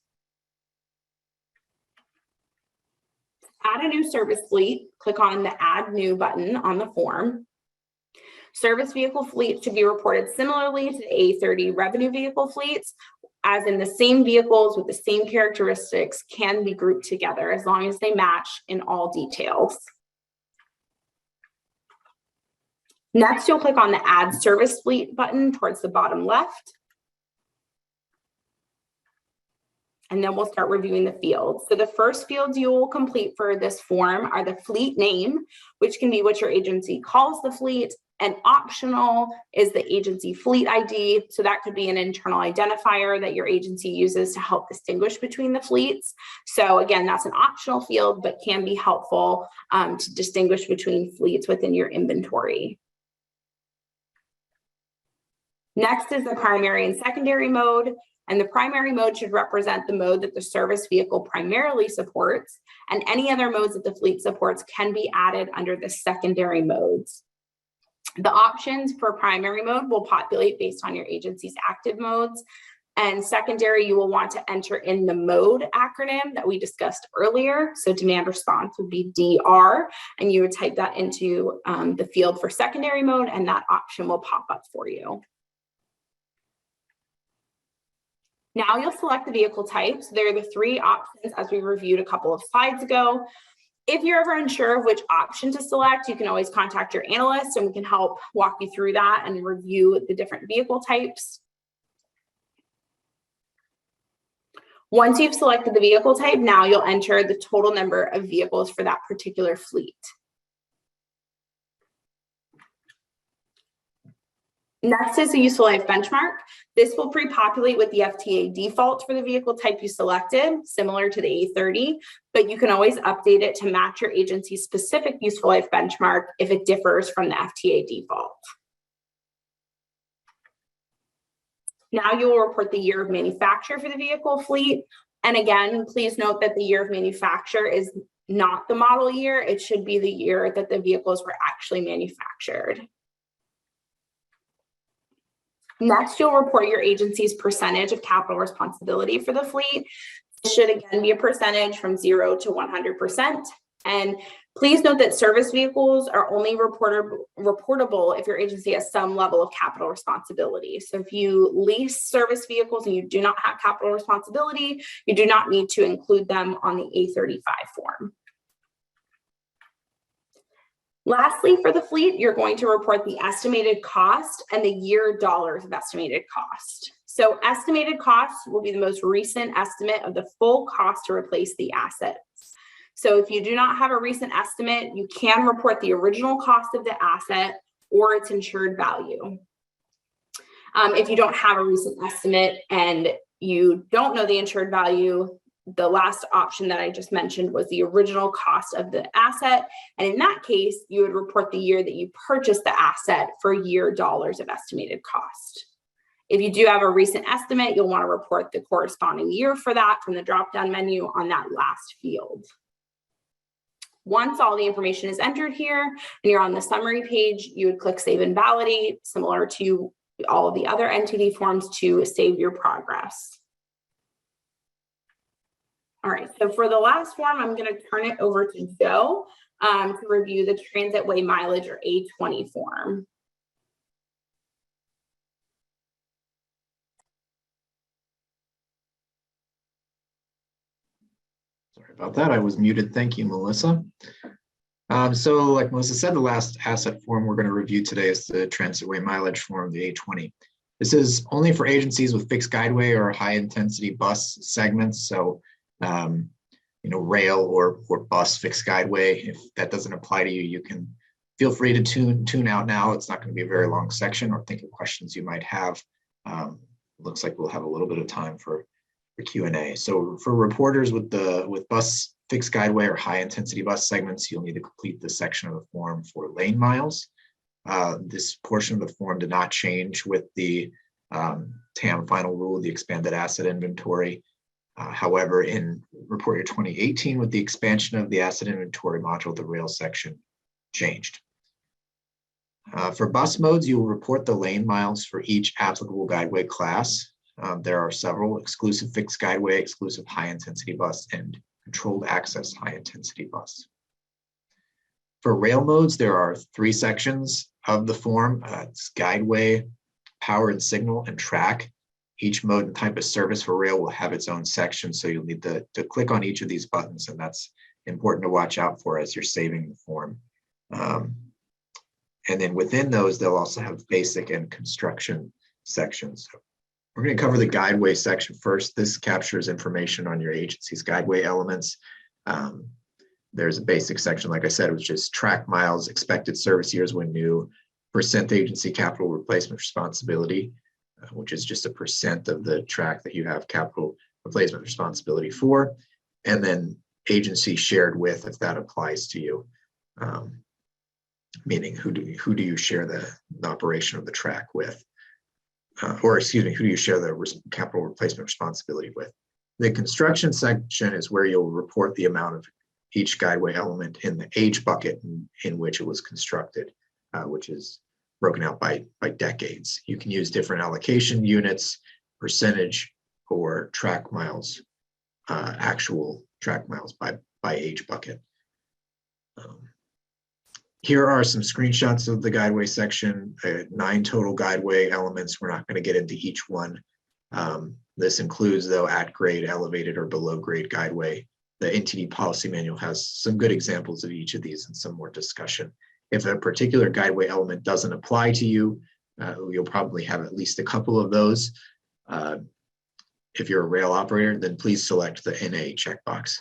Add a new service fleet, click on the Add New button on the form. Service vehicle fleets should be reported similarly to the A30 revenue vehicle fleets, as in the same vehicles with the same characteristics can be grouped together as long as they match in all details. Next, you'll click on the Add Service Fleet button towards the bottom left. And then we'll start reviewing the fields. So the first fields you will complete for this form are the fleet name, which can be what your agency calls the fleet, And optional is the agency fleet ID. So that could be an internal identifier that your agency uses to help distinguish between the fleets. So again, that's an optional field, but can be helpful to distinguish between fleets within your inventory. Next is the primary and secondary mode. And the primary mode should represent the mode that the service vehicle primarily supports, and any other modes that the fleet supports can be added under the secondary modes. The options for primary mode will populate based on your agency's active modes, and secondary, you will want to enter in the mode acronym that we discussed earlier. So demand response would be DR, and you would type that into the field for secondary mode, and that option will pop up for you. Now you'll select the vehicle type. So there are the three options as we reviewed a couple of slides ago. If you're ever unsure of which option to select, you can always contact your analyst and we can help walk you through that and review the different vehicle types. Once you've selected the vehicle type, now you'll enter the total number of vehicles for that particular fleet. Next is the useful life benchmark. This will pre-populate with the FTA default for the vehicle type you selected, similar to the A30, but you can always update it to match your agency's specific useful life benchmark if it differs from the FTA default. Now you will report the year of manufacture for the vehicle fleet. And again, please note that the year of manufacture is not the model year. It should be the year that the vehicles were actually manufactured. Next, you'll report your agency's percentage of capital responsibility for the fleet. It should again be a percentage from 0 to 100%. And please note that service vehicles are only reportable if your agency has some level of capital responsibility. So if you lease service vehicles and you do not have capital responsibility, you do not need to include them on the A35 form. Lastly, for the fleet, you're going to report the estimated cost and the year dollars of estimated cost. So estimated cost will be the most recent estimate of the full cost to replace the assets. So if you do not have a recent estimate, you can report the original cost of the asset or its insured value. If you don't have a recent estimate and you don't know the insured value, the last option that I just mentioned was the original cost of the asset. And in that case, you would report the year that you purchased the asset for year dollars of estimated cost. If you do have a recent estimate, you'll want to report the corresponding year for that from the drop-down menu on that last field. Once all the information is entered here and you're on the summary page, you would click Save and Validate, similar to all of the other NTD forms, to save your progress. All right, so for the last form, I'm going to turn it over to Joe to review the Transitway mileage or A20 form. Sorry about that. I was muted. Thank you, Melissa. So like Melissa said, the last asset form we're going to review today is the Transitway mileage form, the A20. This is only for agencies with fixed guideway or high intensity bus segments. So rail or bus fixed guideway. If that doesn't apply to you, you can feel free to tune out now. It's not going to be a very long section, or think of questions you might have. Looks like we'll have a little bit of time for Q&A. So for reporters with bus fixed guideway or high intensity bus segments, you'll need to complete this section of the form for lane miles. This portion of the form did not change with the TAM final rule, the expanded asset inventory. However, in report year 2018, with the expansion of the asset inventory module, the rail section changed. For bus modes, you will report the lane miles for each applicable guideway class. There are several: exclusive fixed guideway, exclusive high intensity bus, and controlled access high intensity bus. For rail modes, there are 3 sections of the form. It's guideway, power and signal, and track. Each mode and type of service for rail will have its own section, so you'll need to click on each of these buttons, and that's important to watch out for as you're saving the form. And then within those, they'll also have basic and construction sections. So we're going to cover the guideway section first. This captures information on your agency's guideway elements. There's a basic section, like I said, which is track miles, expected service years when new, percent agency capital replacement responsibility, which is just a percent of the track that you have capital replacement responsibility for, and then agency shared with, if that applies to you, meaning who do you share the operation of the track with, or excuse me, who do you share the capital replacement responsibility with? The construction section is where you'll report the amount of each Guideway element in the age bucket in which it was constructed, which is broken out by decades. You can use different allocation units, percentage, or track miles, actual track miles by age bucket. Here are some screenshots of the Guideway section, 9 total Guideway elements. We're not going to get into each one. This includes, though, at grade, elevated, or below grade Guideway. The NTD policy manual has some good examples of each of these and some more discussion. If a particular Guideway element doesn't apply to you, you'll probably have at least a couple of those. If you're a rail operator, then please select the NA checkbox.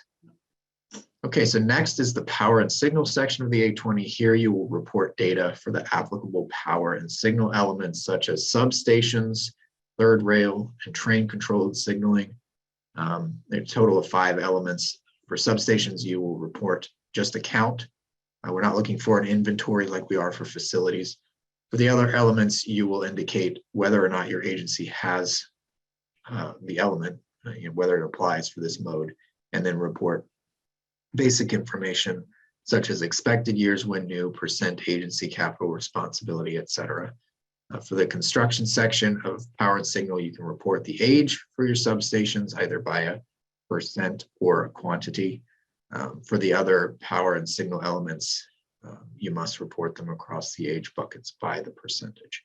Okay, so next is the power and signal section of the A20. Here you will report data for the applicable power and signal elements such as substations, third rail, and train controlled signaling. A total of 5 elements. For substations, you will report just a count. We're not looking for an inventory like we are for facilities. For the other elements, you will indicate whether or not your agency has the element, whether it applies for this mode, and then report basic information such as expected years when new, percent agency capital responsibility, etc. For the construction section of power and signal, you can report the age for your substations, either by a percent or a quantity. For the other power and signal elements, you must report them across the age buckets by the percentage.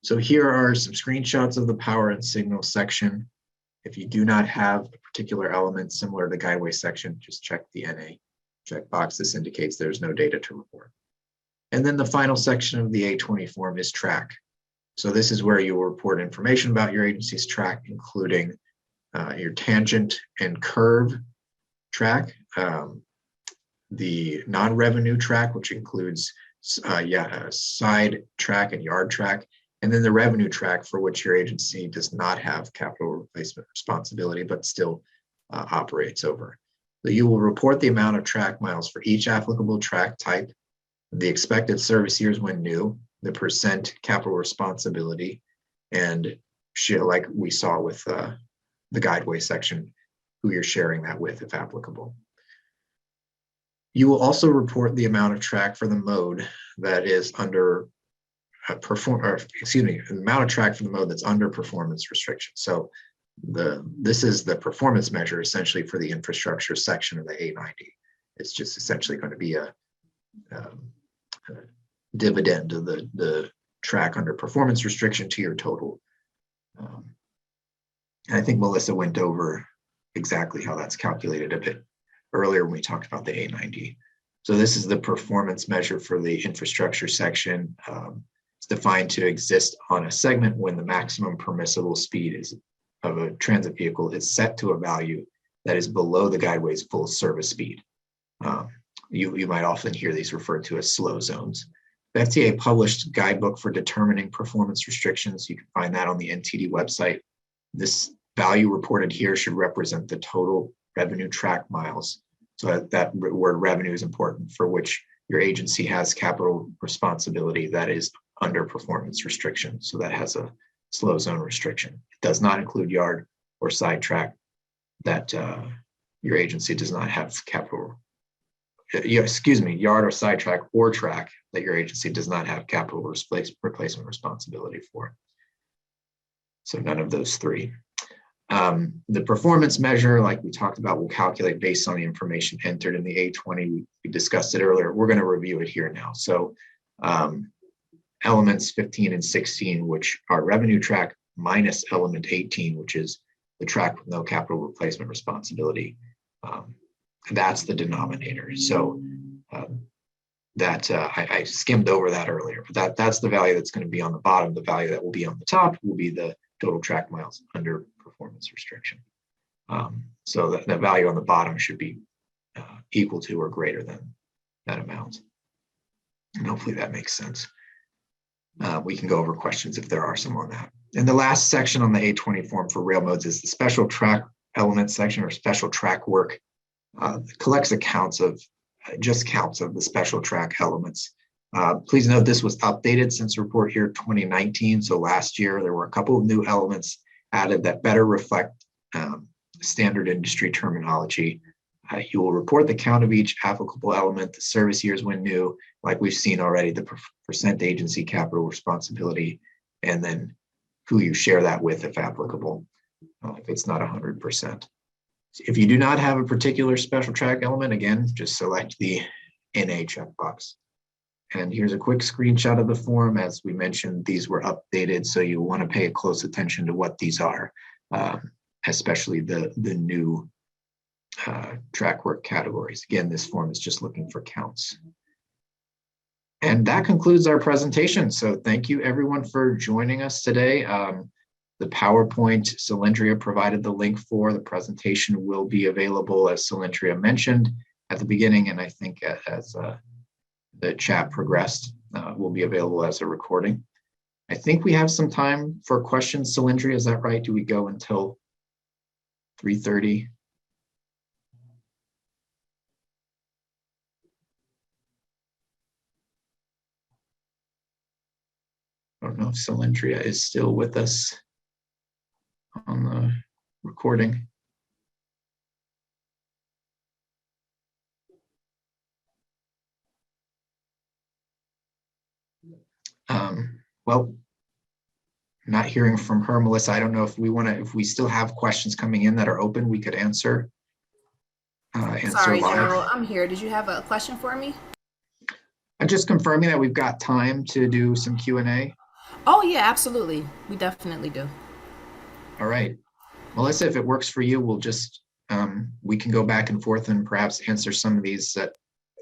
So here are some screenshots of the power and signal section. If you do not have a particular element similar to the Guideway section, just check the NA checkbox. This indicates there's no data to report. And then the final section of the A20 form is track. So this is where you will report information about your agency's track, including your tangent and curve track, the non-revenue track, which includes side track and yard track, and then the revenue track for which your agency does not have capital replacement responsibility, but still operates over. So you will report the amount of track miles for each applicable track type, the expected service years when new, the percent capital responsibility, and like we saw with the Guideway section, who you're sharing that with if applicable. You will also report the amount of track for the mode that is under the amount of track for the mode that's under performance restriction. So this is the performance measure essentially for the infrastructure section of the A90. It's just essentially going to be a dividend of the track under performance restriction to your total. And I think Melissa went over exactly how that's calculated a bit earlier when we talked about the A90. So this is the performance measure for the infrastructure section. It's defined to exist on a segment when the maximum permissible speed of a transit vehicle is set to a value that is below the Guideway's full service speed. You might often hear these referred to as slow zones. The FTA published guidebook for determining performance restrictions. You can find that on the NTD website. This value reported here should represent the total revenue track miles. So that word revenue is important, for which your agency has capital responsibility that is under performance restriction. So that has a slow zone restriction. It does not include yard or side track that your agency does not have capital, yard or side track or track that your agency does not have capital replacement responsibility for. So none of those 3. The performance measure, like we talked about, will calculate based on the information entered in the A20. We discussed it earlier. We're going to review it here now. So elements 15 and 16, which are revenue track, minus element 18, which is the track with no capital replacement responsibility. That's the denominator. So I skimmed over that earlier, but that's the value that's going to be on the bottom. The value that will be on the top will be the total track miles under performance restriction. So the value on the bottom should be equal to or greater than that amount. And hopefully that makes sense. We can go over questions if there are some on that. And the last section on the A20 form for rail modes is the special track element section, or special track work. Collects counts of the special track elements. Please note this was updated since report year 2019. So last year there were a couple of new elements added that better reflect standard industry terminology. You will report the count of each applicable element, the service years when new, like we've seen already, the percent agency capital responsibility, and then who you share that with if applicable, if it's not 100%. If you do not have a particular special track element, again, just select the NA checkbox. And here's a quick screenshot of the form. As we mentioned, these were updated, so you want to pay close attention to what these are, especially the new track work categories. Again, this form is just looking for counts. And that concludes our presentation. So thank you everyone for joining us today. The PowerPoint Cylindria provided the link for. The presentation will be available, as Cylindria mentioned at the beginning, and I think as the chat progressed, will be available as a recording. I think we have some time for questions, Cylindria, is that right? Do we go until 3:30? I don't know if Cylindria is still with us on the recording. Well, not hearing from her, Melissa. I don't know if we still have questions coming in that are open, we could answer. Sorry, live. General, I'm here. Did you have a question for me? I'm just confirming that we've got time to do some Q&A. Oh yeah, absolutely. We definitely do. All right, Melissa, if it works for you, we'll just, we can go back and forth and perhaps answer some of these that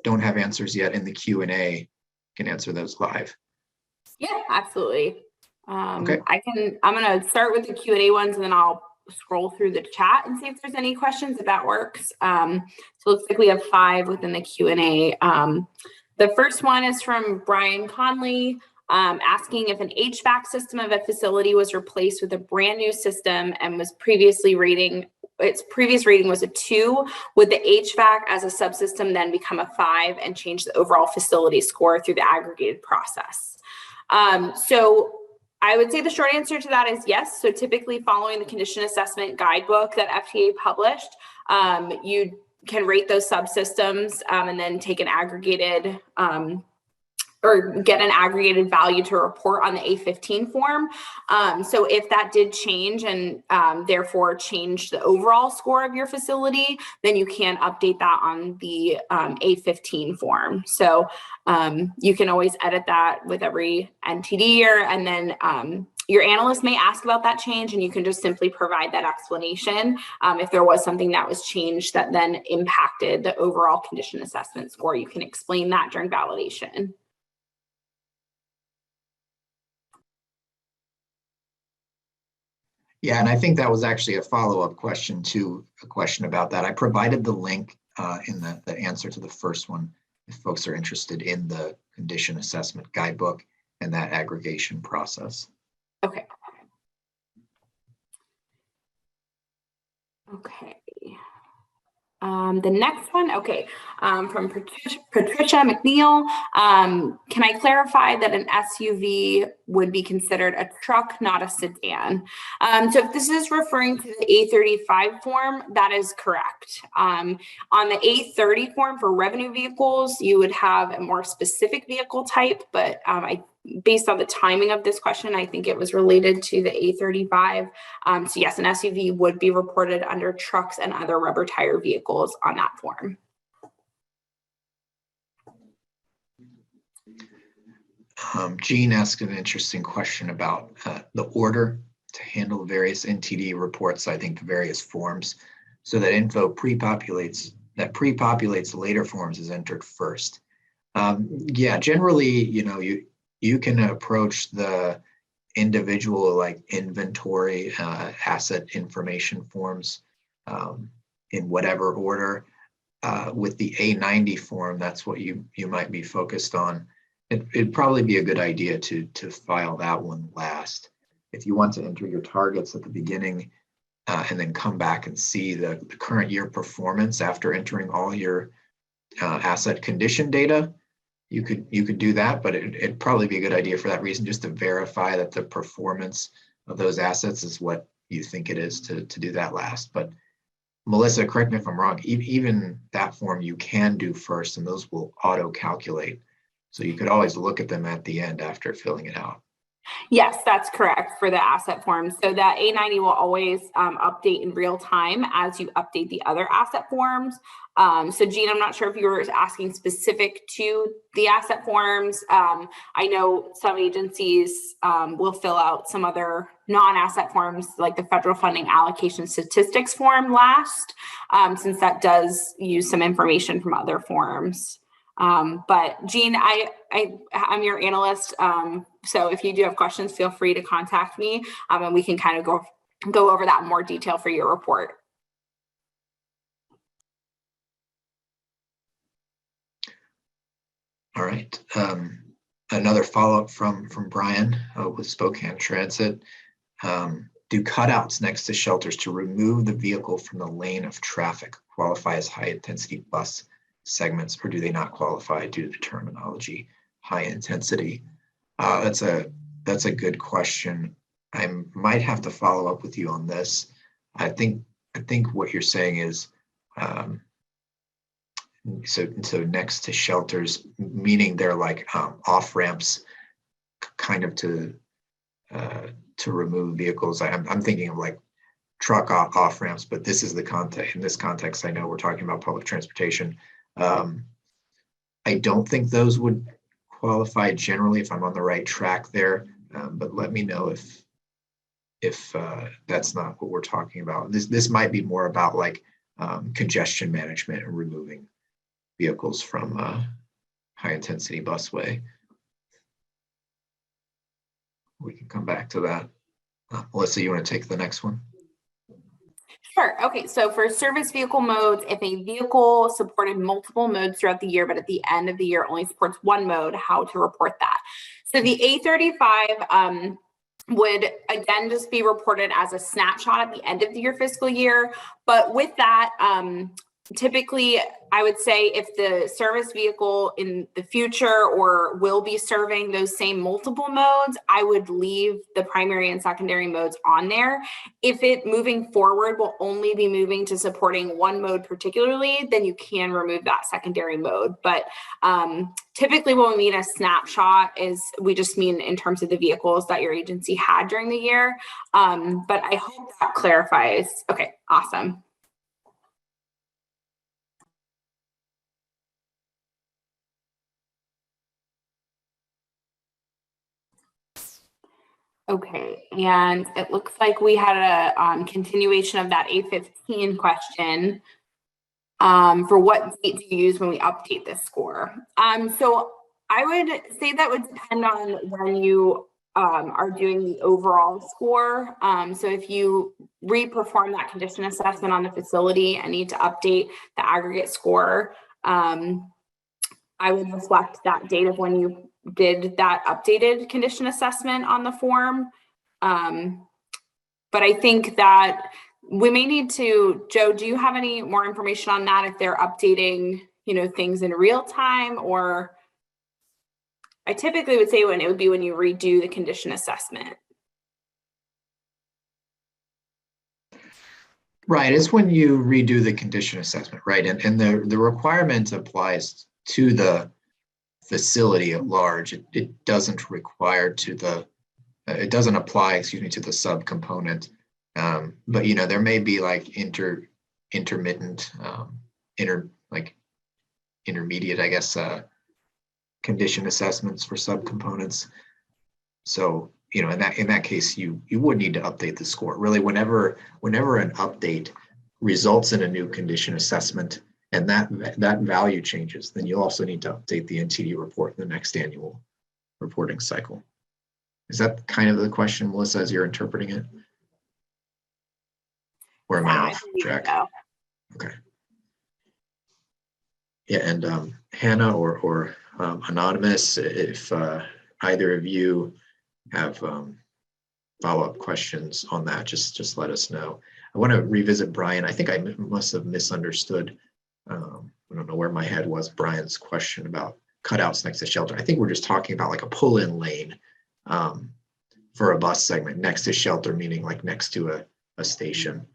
don't have answers yet in the Q&A. Can answer those live. Yeah, absolutely. Okay. I'm going to start with the Q&A ones, and then I'll scroll through the chat and see if there's any questions, if that works. So it looks like we have 5 within the Q&A. The first one is from Brian Conley, asking if an HVAC system of a facility was replaced with a brand new system and was its previous rating was a 2, would the HVAC as a subsystem then become a 5 and change the overall facility score through the aggregated process? So I would say the short answer to that is yes. So typically following the condition assessment guidebook that FTA published, you can rate those subsystems and then take an aggregated or get an aggregated value to report on the A15 form. So if that did change and therefore change the overall score of your facility, then you can update that on the A15 form. So you can always edit that with every NTD year, and then your analyst may ask about that change, and you can just simply provide that explanation if there was something that was changed that then impacted the overall condition assessment score. You can explain that during validation. Yeah, and I think that was actually a follow-up question to a question about that. I provided the link in the answer to the first one if folks are interested in the condition assessment guidebook and that aggregation process. Okay. Okay. The next one, okay, from Patricia McNeil. Can I clarify that an SUV would be considered a truck, not a sedan? So if this is referring to the A35 form, that is correct. On the A30 form for revenue vehicles, you would have a more specific vehicle type, but based on the timing of this question, I think it was related to the A35. So yes, an SUV would be reported under trucks and other rubber tire vehicles on that form. Jean asked an interesting question about the order to handle various NTD reports, I think various forms, so that info pre-populates later forms is entered first. Yeah, generally, you can approach the individual like inventory asset information forms in whatever order. With the A90 form, that's what you might be focused on. It'd probably be a good idea to file that one last. If you want to enter your targets at the beginning and then come back and see the current year performance after entering all your asset condition data, you could do that, but it'd probably be a good idea for that reason, just to verify that the performance of those assets is what you think it is to do that last. But Melissa, correct me if I'm wrong, even that form you can do first, and those will auto-calculate. So you could always look at them at the end after filling it out. Yes, that's correct for the asset forms. So that A90 will always update in real time as you update the other asset forms. So Jean, I'm not sure if you were asking specific to the asset forms. I know some agencies will fill out some other non-asset forms, like the federal funding allocation statistics form last, since that does use some information from other forms. But Jean, I'm your analyst. So if you do have questions, feel free to contact me, and we can kind of go over that in more detail for your report. All right. Another follow-up from Brian with Spokane Transit. Do cutouts next to shelters to remove the vehicle from the lane of traffic qualify as high-intensity bus segments, or do they not qualify due to the terminology high intensity? That's a good question. I might have to follow up with you on this. I think what you're saying is so next to shelters, meaning they're like off ramps, kind of to remove vehicles. I'm thinking of like truck off ramps, but this is the context. In this context, I know we're talking about public transportation. I don't think those would qualify generally if I'm on the right track there, but let me know if that's not what we're talking about. This might be more about like congestion management and removing vehicles from high intensity busway. We can come back to that. Melissa, you want to take the next one? Sure. Okay. So for service vehicle modes, if a vehicle supported multiple modes throughout the year, but at the end of the year only supports one mode, how to report that? So the A35 would again just be reported as a snapshot at the end of the year fiscal year. But with that, typically, I would say if the service vehicle in the future or will be serving those same multiple modes, I would leave the primary and secondary modes on there. If it moving forward will only be moving to supporting one mode particularly, then you can remove that secondary mode. But typically when we mean a snapshot is we just mean in terms of the vehicles that your agency had during the year. But I hope that clarifies. Okay, awesome. Okay, and it looks like we had a continuation of that A15 question. For what date do you use when we update this score? So I would say that would depend on when you are doing the overall score. So if you re-perform that condition assessment on the facility and need to update the aggregate score, I would reflect that date of when you did that updated condition assessment on the form. But I think that we may need to, Joe, do you have any more information on that if they're updating, things in real time? Or I typically would say when it would be when you redo the condition assessment. Right, it's when you redo the condition assessment, right? And the requirement applies to the facility at large. It doesn't require it doesn't apply, to the subcomponent. But there may be like intermittent, intermediate, I guess, condition assessments for subcomponents. So in that case, you would need to update the score. Really, whenever an update results in a new condition assessment and that value changes, then you'll also need to update the NTD report in the next annual reporting cycle. Is that kind of the question, Melissa, as you're interpreting it? Or am I off track? Okay. Yeah, and Hannah or Anonymous, if either of you have follow-up questions on that, just let us know. I want to revisit Brian. I think I must have misunderstood. I don't know where my head was. Brian's question about cutouts next to shelter. I think we're just talking about like a pull-in lane for a bus segment next to shelter, meaning like next to a station.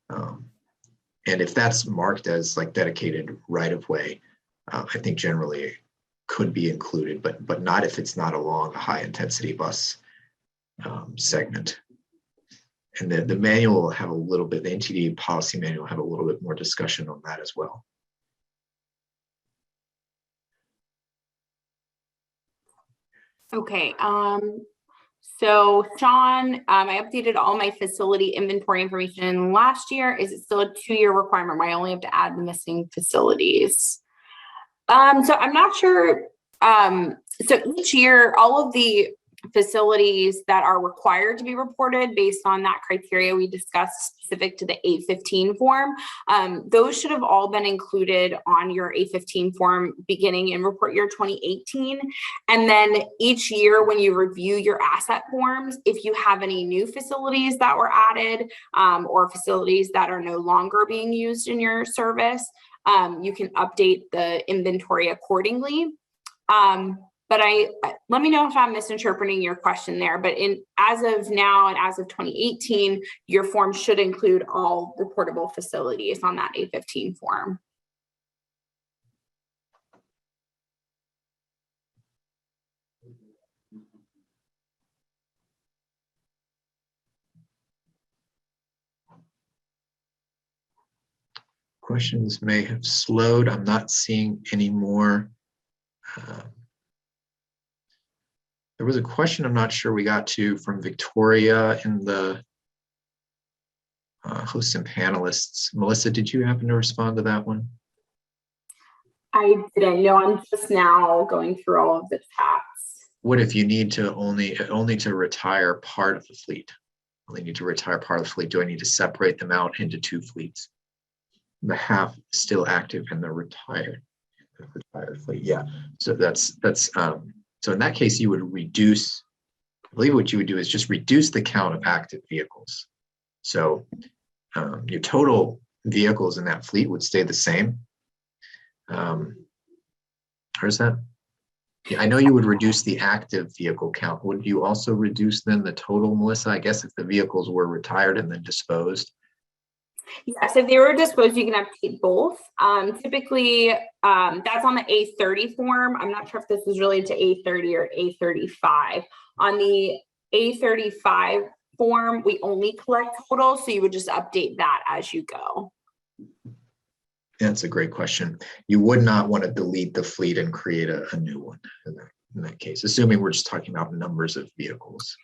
And if that's marked as like dedicated right-of-way, I think generally it could be included, but not if it's not along a high-intensity bus segment. And the manual will have a little bit, the NTD policy manual will have a little bit more discussion on that as well. Okay, so Sean, I updated all my facility inventory information last year. Is it still a 2-year requirement where I only have to add the missing facilities? So I'm not sure. So each year, all of the facilities that are required to be reported based on that criteria we discussed specific to the 815 form, those should have all been included on your 815 form beginning in report year 2018. And then each year when you review your asset forms, if you have any new facilities that were added or facilities that are no longer being used in your service, you can update the inventory accordingly. But let me know if I'm misinterpreting your question there, but as of now and as of 2018, your form should include all reportable facilities on that 815 form. Questions may have slowed. I'm not seeing any more. There was a question I'm not sure we got to from Victoria in the hosts and panelists. Melissa, did you happen to respond to that one? I didn't know. I'm just now going through all of the chats. What if you need to only to retire part of the fleet? Only need to retire part of the fleet. Do I need to separate them out into 2 fleets? The half still active and the retired fleet. Yeah. So that's so in that case, you would reduce, I believe what you would do is just reduce the count of active vehicles. So your total vehicles in that fleet would stay the same. Where's that? Yeah, I know you would reduce the active vehicle count. Would you also reduce then the total, Melissa? I guess if the vehicles were retired and then disposed. Yes, if they were disposed, you can update both. Typically, that's on the A30 form. I'm not sure if this is related to A30 or A35. On the A35 form, we only collect totals, so you would just update that as you go. That's a great question. You would not want to delete the fleet and create a new one in that case, assuming we're just talking about numbers of vehicles.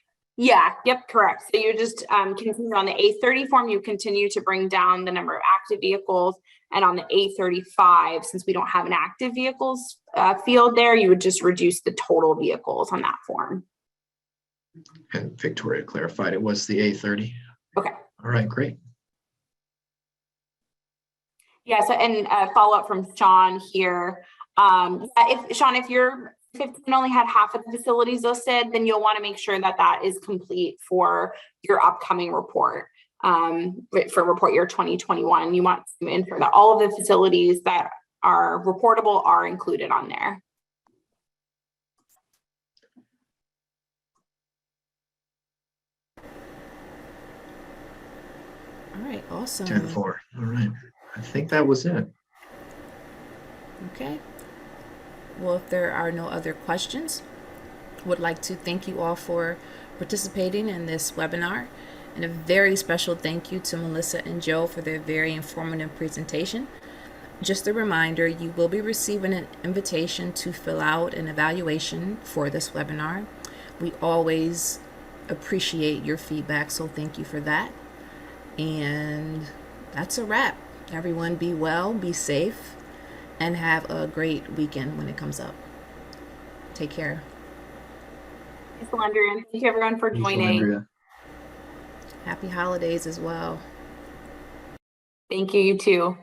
Yeah, yep, correct. So you just continue on the A30 form, you continue to bring down the number of active vehicles. And on the A35, since we don't have an active vehicles field there, you would just reduce the total vehicles on that form. And Victoria clarified it was the A30. Okay. All right, great. Yeah, so and follow up from Sean here. If your 15 only had half of the facilities listed, then you'll want to make sure that that is complete for your upcoming report. For report year 2021, you want to ensure that all of the facilities that are reportable are included on there. All right, awesome. 10-4. All right. I think that was it. Okay. Well, if there are no other questions, would like to thank you all for participating in this webinar, and a very special thank you to Melissa and Joe for their very informative presentation. Just a reminder, you will be receiving an invitation to fill out an evaluation for this webinar. We always appreciate your feedback, so thank you for that. And that's a wrap. Everyone be well, be safe, and have a great weekend when it comes up. Take care. Thanks, Landria, and thank you everyone for joining. Happy holidays as well. Thank you, you too.